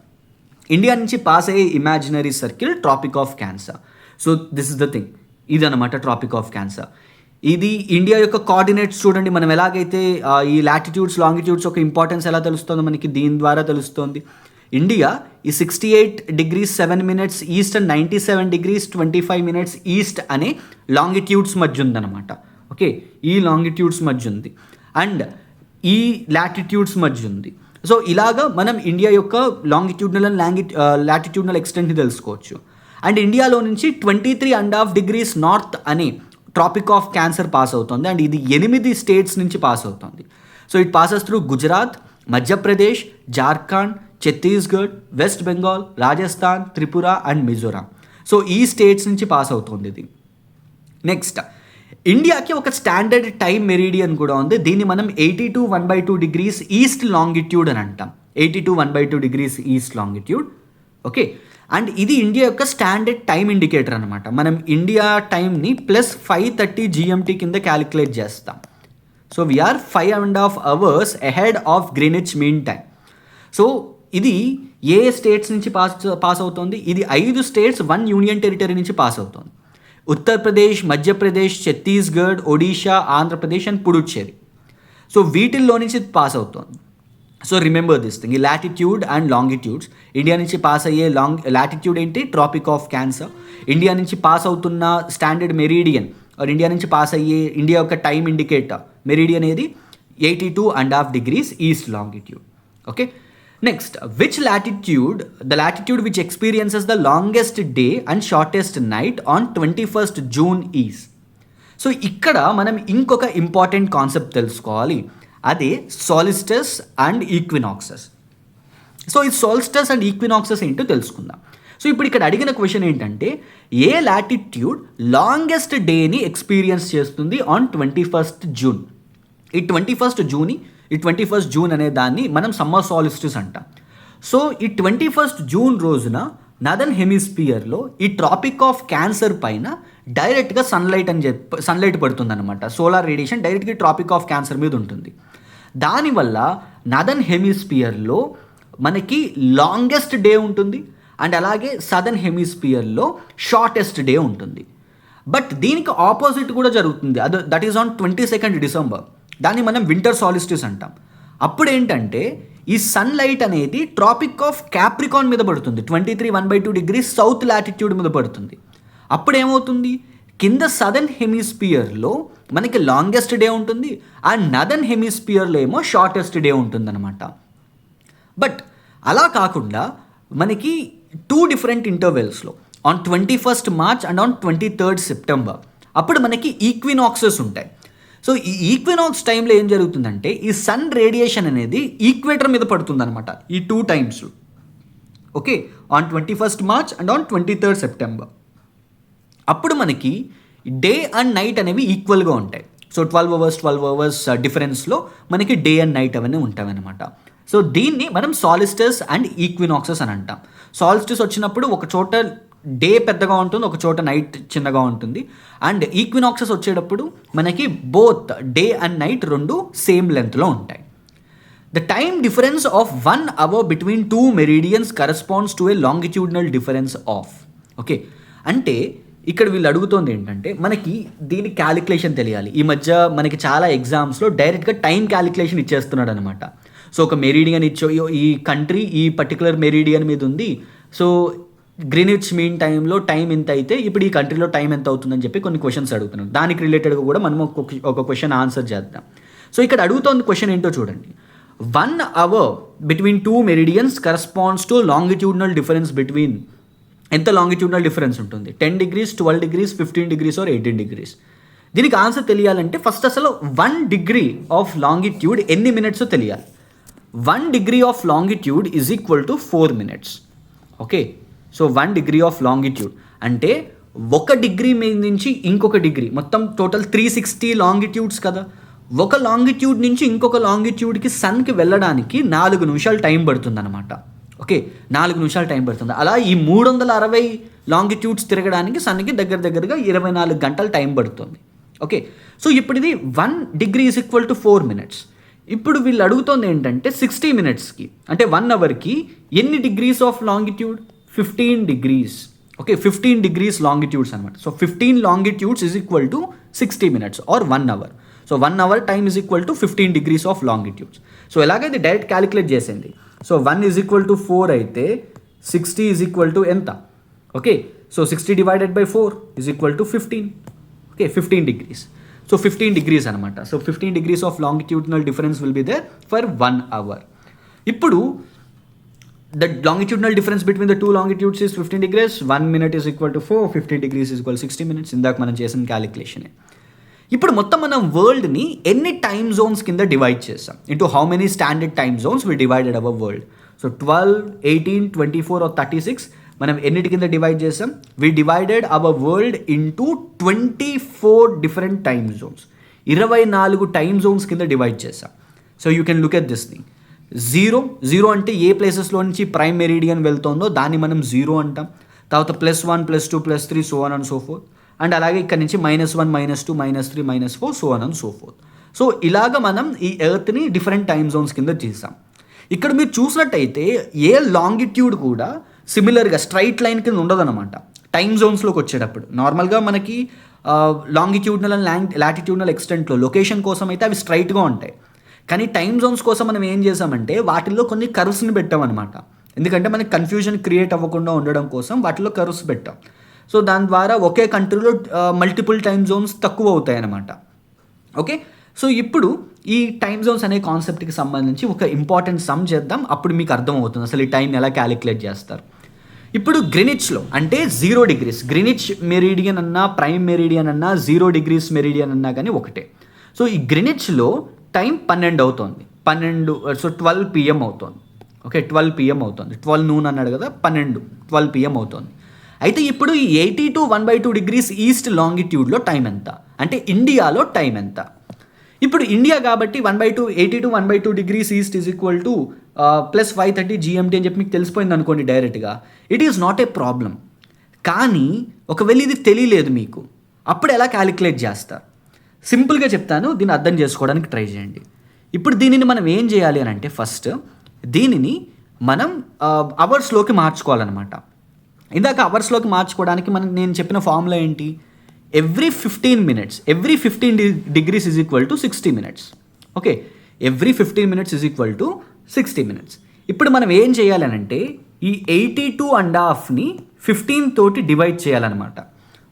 [SPEAKER 1] India నుంచి pass అయ్యే imaginary circle Tropic of Cancer. So this is the thing, ఇదన్నమాట Tropic of Cancer. ఇది India యొక్క coordinates చూడండి. మనం ఎలాగైతే ఈ latitudes longitudes యొక్క ఇంపార్టెన్స్ ఎలా తెలుస్తుందో మనకి దీని ద్వారా తెలుస్తుంది. ఇండియా ఈ 68°7' ఈస్ట్ అండ్ 97°25' ఈస్ట్ అనే లాంగిట్యూడ్స్ మధ్య ఉందన్నమాట. ఓకే, ఈ లాంగిట్యూడ్స్ మధ్య ఉంది అండ్ ఈ లాటిట్యూడ్స్ మధ్య ఉంది. సో ఇలాగా మనం ఇండియా యొక్క లాంగిట్యూడ్నల్ అండ్ లాటిట్యూడ్నల్ ఎక్స్టెంట్ని తెలుసుకోవచ్చు. అండ్ ఇండియాలో నుంచి 23.5° నార్త్ అని ట్రాపిక్ ఆఫ్ క్యాన్సర్ పాస్ అవుతుంది అండ్ ఇది 8 స్టేట్స్ నుంచి పాస్ అవుతుంది. So it passes through Gujarat, Madhya Pradesh, Jharkhand, Chhattisgarh, west Bengal, Rajasthan, Tripura and Mizoram. So ఈ స్టేట్స్ నుంచి పాస్ అవుతుంది ఇది. నెక్స్ట్, ఇండియాకి ఒక స్టాండర్డ్ టైం మెరీడియన్ కూడా ఉంది. దీన్ని మనం 82 ఈస్ట్ లాంగిట్యూడ్ అని అంటాం. 82 ఈస్ట్ లాంగిట్యూడ్. ఓకే, అండ్ ఇది ఇండియా యొక్క స్టాండర్డ్ టైం ఇండికేటర్ అనమాట. మనం ఇండియా టైంని +5:30 GMT కింద క్యాలిక్యులేట్ చేస్తాం. So we are 5.5 hours ahead of Greenwich mean time. So ఇది ఏ స్టేట్స్ నుంచి పాస్ అవుతుంది? ఇది 5 స్టేట్స్ 1 యూనియన్ టెరిటరీ నుంచి పాస్ అవుతుంది. ఉత్తరప్రదేశ్, మధ్యప్రదేశ్, ఛత్తీస్గఢ్, ఒడిషా, ఆంధ్రప్రదేశ్ అండ్ పుడుచ్చేరి. సో వీటిల్లో నుంచి పాస్ అవుతుంది. సో రిమెంబర్ దిస్ థింగ్, ఈ లాటిట్యూడ్ అండ్ లాంగిట్యూడ్స్. ఇండియా నుంచి పాస్ అయ్యే లాటిట్యూడ్ ఏంటి? Tropic of Cancer. ఇండియా నుంచి పాస్ అవుతున్న స్టాండర్డ్ మెరీడియన్ ఆర్ ఇండియా నుంచి పాస్ అయ్యే ఇండియా యొక్క టైం ఇండికేటర్ మెరీడియన్ ఏది? 82.5° east longitude. Okay, next, which latitude the latitude which experiences the longest day and shortest night on 21st June is? So ఇక్కడ మనం ఇంకొక important concept తెలుసుకోవాలి, అదే solstice and equinoxes. So ఈ solstice and equinoxes ఏంటో తెలుసుకుందాం. So ఇప్పుడు ఇక్కడ అడిగిన క్వశ్చన్ ఏంటంటే, ఏ లాటిట్యూడ్ లాంగెస్ట్ డేని ఎక్స్పీరియన్స్ చేస్తుంది ఆన్ 21st June? ఈ 21st June అనే దాన్ని మనం సమ్మర్ సాలిస్టిస్ అంటాం. సో ఈ 21st June రోజున నదర్న్ హెమిస్ఫియర్లో ఈ ట్రాపిక్ ఆఫ్ క్యాన్సర్ పైన డైరెక్ట్గా సన్లైట్ పడుతుంది అనమాట. సోలార్ రేడియేషన్ డైరెక్ట్గా ట్రాపిక్ ఆఫ్ క్యాన్సర్ మీద ఉంటుంది. దానివల్ల నదర్న్ హెమిస్ఫియర్లో మనకి లాంగెస్ట్ డే ఉంటుంది అండ్ అలాగే సదర్న్ హెమిస్ఫియర్లో షార్టెస్ట్ డే ఉంటుంది. బట్ దీనికి ఆపోజిట్ కూడా జరుగుతుంది. That is on 22nd December. దాన్ని మనం వింటర్ సాలిస్టిస్ అంటాం. అప్పుడు ఏంటంటే ఈ సన్లైట్ అనేది ట్రాపిక్ ఆఫ్ క్యాప్రికాన్ మీద పడుతుంది, 23.1/2° సౌత్ లాటిట్యూడ్ మీద పడుతుంది. అప్పుడు ఏమవుతుంది? కింద సదర్న్ హెమిస్ఫియర్లో మనకి లాంగెస్ట్ డే ఉంటుంది అండ్ నదర్న్ హెమిస్ఫియర్లో ఏమో షార్టెస్ట్ డే ఉంటుంది అనమాట. బట్ అలా కాకుండా మనకి 2 different ఇంటర్వెల్స్లో on 21st March and on 23rd September అప్పుడు మనకి ఈక్వినాక్సెస్ ఉంటాయి. సో ఈ ఈక్వినాక్స్ టైంలో ఏం జరుగుతుందంటే ఈ సన్ రేడియేషన్ అనేది ఈక్వేటర్ మీద పడుతుంది అనమాట ఈ 2 times. Okay, on 21st March and on 23rd September. అప్పుడు మనకి డే అండ్ నైట్ అనేవి ఈక్వల్గా ఉంటాయి. సో 12 hours డిఫరెన్స్లో మనకి డే అండ్ నైట్ అవన్నీ ఉంటాయి అనమాట. సో దీన్ని మనం సాలిస్టిస్ అండ్ ఈక్వినాక్సెస్ అని అంటాం. సాలిస్టిస్ వచ్చినప్పుడు ఒక చోట డే పెద్దగా ఉంటుంది, ఒక చోట నైట్ చిన్నగా ఉంటుంది. అండ్ ఈక్వినాక్సెస్ వచ్చేటప్పుడు మనకి బోత్ డే అండ్ నైట్ రెండు సేమ్ లెంత్లో ఉంటాయి. The time difference of 1 hour between 2 meridians corresponds to a longitudinal difference of. Okay, అంటే ఇక్కడ వీళ్ళు అడుగుతోంది ఏంటంటే మనకి దీని క్యాలిక్యులేషన్ తెలియాలి. ఈ మధ్య మనకి చాలా ఎగ్జామ్స్లో డైరెక్ట్గా టైం క్యాలిక్యులేషన్ ఇచ్చేస్తున్నాడు అనమాట. సో ఒక మెరీడియన్ ఈ కంట్రీ ఈ పర్టికులర్ మెరీడియన్ మీద ఉంది. సో గ్రీనిచ్ మీన్ టైంలో టైం ఎంత అయితే ఇప్పుడు ఈ కంట్రీలో టైం ఎంత అవుతుందని చెప్పి కొన్ని క్వశ్చన్స్ అడుగుతున్నాం. దానికి రిలేటెడ్గా కూడా మనం ఒక క్వశ్చన్ ఆన్సర్ చేద్దాం. సో ఇక్కడ అడుగుతోంది క్వశ్చన్ ఏంటో చూడండి. 1 hour between 2 meridians corresponds to longitudinal difference between, ఎంత లాంగిట్యూడినల్ డిఫరెన్స్ ఉంటుంది? 10 degrees, 12 degrees, 15 degrees or 18 degrees. దీనికి ఆన్సర్ తెలియాలంటే ఫస్ట్ అసలు 1 degree ఆఫ్ లాంగిట్యూడ్ ఎన్ని మినిట్స్ తెలియాలి. 1 degree of longitude is equal to 4 minutes. Okay, so 1 degree of longitude అంటే 1 degree మీద నుంచి ఇంకొక డిగ్రీ, మొత్తం టోటల్ 360 లాంగిట్యూడ్స్ కదా. ఒక లాంగిట్యూడ్ నుంచి ఇంకొక లాంగిట్యూడ్కి సన్కి వెళ్ళడానికి 4 నిమిషాలు టైం పడుతుంది అనమాట. ఓకే, 4 నిమిషాలు టైం పడుతుంది. అలా ఈ 360 లాంగిట్యూడ్స్ తిరగడానికి సన్కి దగ్గరగా 24 గంటలు టైం పడుతుంది. ఓకే, సో ఇప్పుడు ఇది 1 degree is equal to 4 minutes. ఇప్పుడు వీళ్ళు అడుగుతోంది ఏంటంటే 60 మినిట్స్కి అంటే 1 అవర్కి ఎన్ని degrees of longitude? 15 degrees. Okay, 15 degrees longitudes అనమాట. So 15 longitudes is equal to 60 minutes or 1 hour. So 1 hour time is equal to 15 degrees of longitudes. So ఎలాగైతే డైరెక్ట్ క్యాలిక్యులేట్ చేసేయండి. సో 1 ఈజ్ ఈక్వల్ టు 4 అయితే 60 is equal to ఎంత? Okay, so 60 divided by 4 is equal to 15. Okay, 15 degrees. So 15 degrees అనమాట. So 15 degrees of longitudinal difference will be there for 1 hour. ఇప్పుడు the longitudinal difference between the two longitudes is 15 degrees. 1 minute is equal to 4, 15 degrees is equal 60 minutes. ఇందాక మనం చేసిన క్యాలిక్యులేషనే. ఇప్పుడు మొత్తం మనం వరల్డ్ని ఎన్ని టైమ్ జోన్స్ కింద డివైడ్ చేసాం? Into how many standard time zones we divided our world. So 12, 18, 24 or 36 మనం ఎన్నిటి కింద డివైడ్ చేసాం? వి divided our world into 24 different time zones. 24 time zones కింద డివైడ్ చేసాం. So you can look at this thing. Zero అంటే ఏ ప్లేసెస్లో నుంచి ప్రైమ్ మెరిడియన్ వెళ్తుందో దాన్ని మనం జీరో అంటాం. తర్వాత +1, +2, +3 so on and so fourth. And అలాగే ఇక్కడ నుంచి -1, -2, -3, -4 so on and so fourth. So ఇలాగ మనం ఈ ఎర్త్ని డిఫరెంట్ టైమ్ జోన్స్ కింద చేసాం. ఇక్కడ మీరు చూసినట్టయితే ఏ లాంగిట్యూడ్ కూడా సిమిలర్గా స్ట్రైట్ లైన్ కింద ఉండదన్నమాట టైమ్ జోన్స్లోకి వచ్చేటప్పుడు. నార్మల్గా మనకి లాంగిట్యూడ్నల్ అండ్ లాటిట్యూడ్నల్ ఎక్స్టెంట్లో లొకేషన్ కోసం అయితే అవి స్ట్రైట్గా ఉంటాయి. కానీ టైమ్ జోన్స్ కోసం మనం ఏం చేసామంటే వాటిల్లో కొన్ని కర్వ్స్ని పెట్టామన్నమాట. ఎందుకంటే మనకి కన్ఫ్యూజన్ క్రియేట్ అవ్వకుండా ఉండడం కోసం వాటిలో కర్వ్స్ పెట్టాం. సో దాని ద్వారా ఒకే కంట్రీలో మల్టిపుల్ టైమ్ జోన్స్ తక్కువ అవుతాయి అన్నమాట. ఓకే, సో ఇప్పుడు ఈ టైమ్ జోన్స్ అనే కాన్సెప్ట్కి సంబంధించి ఒక ఇంపార్టెంట్ సమ్ చేద్దాం. అప్పుడు మీకు అర్థమవుతుంది అసలు ఈ టైం ఎలా క్యాలిక్యులేట్ చేస్తారు. ఇప్పుడు గ్రినిచ్లో అంటే 0 డిగ్రీస్, గ్రినిచ్ మెరిడియన్ అన్నా ప్రైమ్ మెరిడియన్ అన్నా 0 డిగ్రీస్ మెరిడియన్ అన్నా కానీ ఒకటే. సో ఈ గ్రినిచ్లో టైం 12 అవుతుంది. 12 PM అవుతుంది. ఓకే, 12 PM అవుతుంది. 12 noon అన్నాడు కదా, 12 PM అవుతుంది. అయితే ఇప్పుడు ఈ 80 to 1/2 డిగ్రీస్ ఈస్ట్ లాంగిట్యూడ్లో టైం ఎంత? అంటే ఇండియాలో టైం ఎంత? ఇప్పుడు ఇండియా కాబట్టి 80 to 1/2 degrees east is equal to +530 GMT అని చెప్పి మీకు తెలిసిపోయింది అనుకోండి డైరెక్ట్గా. It is not a problem. కానీ ఒకవేళ ఇది తెలియలేదు మీకు, అప్పుడు ఎలా క్యాలిక్యులేట్ చేస్తారు? సింపుల్గా చెప్తాను, దీన్ని అర్థం చేసుకోవడానికి ట్రై చేయండి. ఇప్పుడు దీనిని మనం ఏం చేయాలి అని అంటే ఫస్ట్ దీనిని మనం అవర్స్లోకి మార్చుకోవాలన్నమాట. ఇందాక అవర్స్లోకి మార్చుకోవడానికి నేను చెప్పిన ఫార్ములా ఏంటి? Every 15 degrees is equal to 60 minutes. Okay, every 15 minutes is equal to 60 minutes. ఇప్పుడు మనం ఏం చేయాలనంటే ఈ 82.5ని 15 తోటి డివైడ్ చేయాలన్నమాట.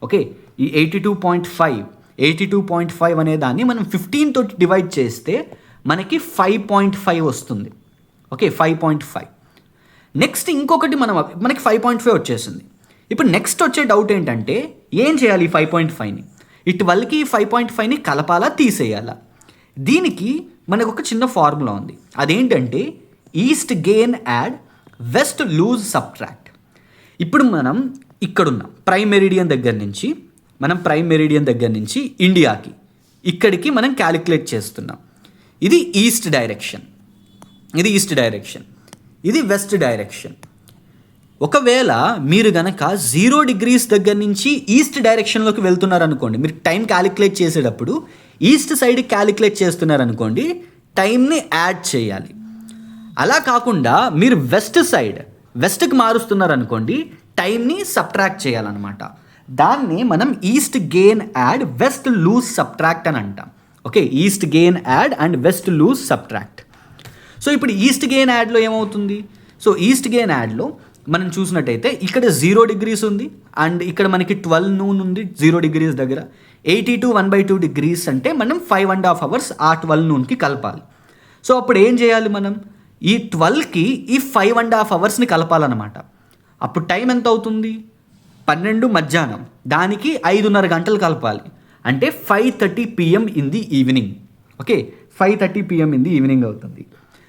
[SPEAKER 1] ఓకే, ఈ 82.5 అనే దాన్ని మనం 15 తోటి డివైడ్ చేస్తే మనకి 5.5 వస్తుంది. ఓకే, 5.5. నెక్స్ట్ ఇంకొకటి మనకి 5.5 వచ్చేసింది. ఇప్పుడు నెక్స్ట్ వచ్చే డౌట్ ఏంటంటే ఏం చేయాలి? ఈ 5.5ని ఈ 12కి 5.5ని కలపాలా తీసేయాలా? దీనికి మనకు ఒక చిన్న ఫార్ములా ఉంది. అదేంటంటే east gain add, west lose subtract. ఇప్పుడు మనం ఇక్కడున్న ప్రైమ్ మెరిడియన్ దగ్గర నుంచి ఇండియాకి ఇక్కడికి మనం క్యాలిక్యులేట్ చేస్తున్నాం. ఇది ఈస్ట్ డైరెక్షన్, ఇది వెస్ట్ డైరెక్షన్. ఒకవేళ మీరు గనక 0 డిగ్రీస్ దగ్గర నుంచి ఈస్ట్ డైరెక్షన్లోకి వెళ్తున్నారనుకోండి, మీరు టైం క్యాలిక్యులేట్ చేసేటప్పుడు ఈస్ట్ సైడ్ క్యాలిక్యులేట్ చేస్తున్నారనుకోండి, టైంని యాడ్ చేయాలి. అలా కాకుండా మీరు వెస్ట్కి మారుస్తున్నారనుకోండి, టైంని సబ్ట్రాక్ట్ చేయాలన్నమాట. దాన్ని మనం east gain add, west lose subtract అని అంటాం. Okay, east gain add and west lose subtract. So ఇప్పుడు ఈస్ట్ గెయిన్ యాడ్లో ఏమవుతుంది? సో ఈస్ట్ గెయిన్ యాడ్లో మనం చూసినట్టయితే ఇక్కడ 0 డిగ్రీస్ ఉంది అండ్ ఇక్కడ మనకి 12 noon ఉంది 0 డిగ్రీస్ దగ్గర. 80 to 1/2 డిగ్రీస్ అంటే మనం 5.5 hours ఆ 12 noonకి కలపాలి. సో అప్పుడు ఏం చేయాలి? మనం ఈ 12కి ఈ 5.5 hoursని కలపాలన్నమాట. అప్పుడు టైం ఎంత అవుతుంది? 12 మధ్యాహ్నం, దానికి 5.5 గంటలు కలపాలి. అంటే 5:30 PM in the evening. Okay, 5:30 PM in the evening అవుతుంది.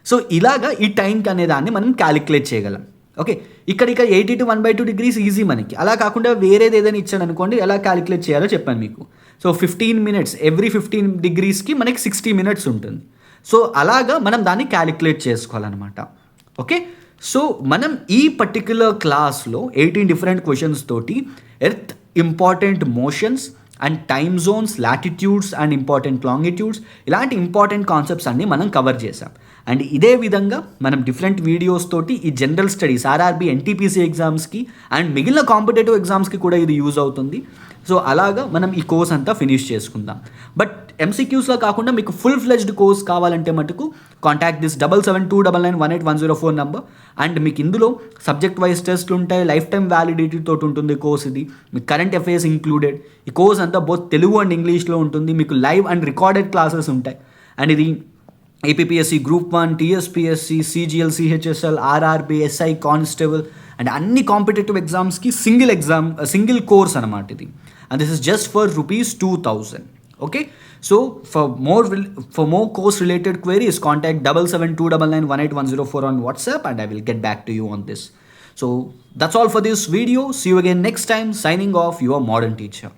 [SPEAKER 1] సో ఇలాగా ఈ టైంకి అనే దాన్ని మనం క్యాలిక్యులేట్ చేయగలం. ఓకే, ఇక్కడ 80 to 1/2 డిగ్రీస్ ఈజీ మనకి. అలా కాకుండా వేరేది ఏదైనా ఇచ్చాడు అనుకోండి, ఎలా క్యాలిక్యులేట్ చేయాలో చెప్పాను మీకు. సో 15 మినిట్స్, ఎవ్రీ 15 డిగ్రీస్కి మనకి 60 మినిట్స్ ఉంటుంది. సో అలాగా మనం దాన్ని క్యాలిక్యులేట్ చేసుకోవాలన్నమాట. ఓకే, సో మనం ఈ పర్టిక్యులర్ క్లాస్లో 18 డిఫరెంట్ క్వశ్చన్స్ తోటి earth important motions and time Jones, latitudes and important longitudes, ఇలాంటి ఇంపార్టెంట్ కాన్సెప్ట్స్ అన్నీ మనం కవర్ చేసాం. అండ్ ఇదే విధంగా మనం డిఫరెంట్ వీడియోస్ తోటి ఈ జనరల్ స్టడీస్ ఆర్ఆర్బీ, ఎన్టీపీసీ ఎగ్జామ్స్కి అండ్ మిగిలిన కాంపిటేటివ్ ఎగ్జామ్స్కి కూడా ఇది యూజ్ అవుతుంది. సో అలాగా మనం ఈ కోర్స్ అంతా ఫినిష్ చేసుకుందాం. బట్ ఎంసీక్యూస్లో కాకుండా మీకు ఫుల్ ఫ్లెజ్డ్ కోర్స్ కావాలంటే మటుకు కాంటాక్ట్ దిస్ 7729918104 నెంబర్. అండ్ మీకు ఇందులో సబ్జెక్ట్ వైజ్ టెస్ట్లు ఉంటాయి, లైఫ్ టైం వ్యాలిడిటీ తోటి ఉంటుంది కోర్స్. ఇది మీకు కరెంట్ అఫైర్స్ ఇంక్లూడెడ్. ఈ కోర్స్ అంతా బోత్ తెలుగు అండ్ ఇంగ్లీష్లో ఉంటుంది. మీకు లైవ్ అండ్ రికార్డెడ్ క్లాసెస్ ఉంటాయి. అండ్ ఇది APSC group 1, TSPSC, CGL, CHSL, RRB, SI, constable and అన్ని కాంపిటేటివ్ ఎగ్జామ్స్కి సింగిల్ కోర్స్ అనమాట ఇది. And this is just for ₹2,000. Okay, so for more course related queries, contact 7729918104 on WhatsApp and I will get back to you on this. So that's all for this video. See you again next time. Signing off, your modern teacher.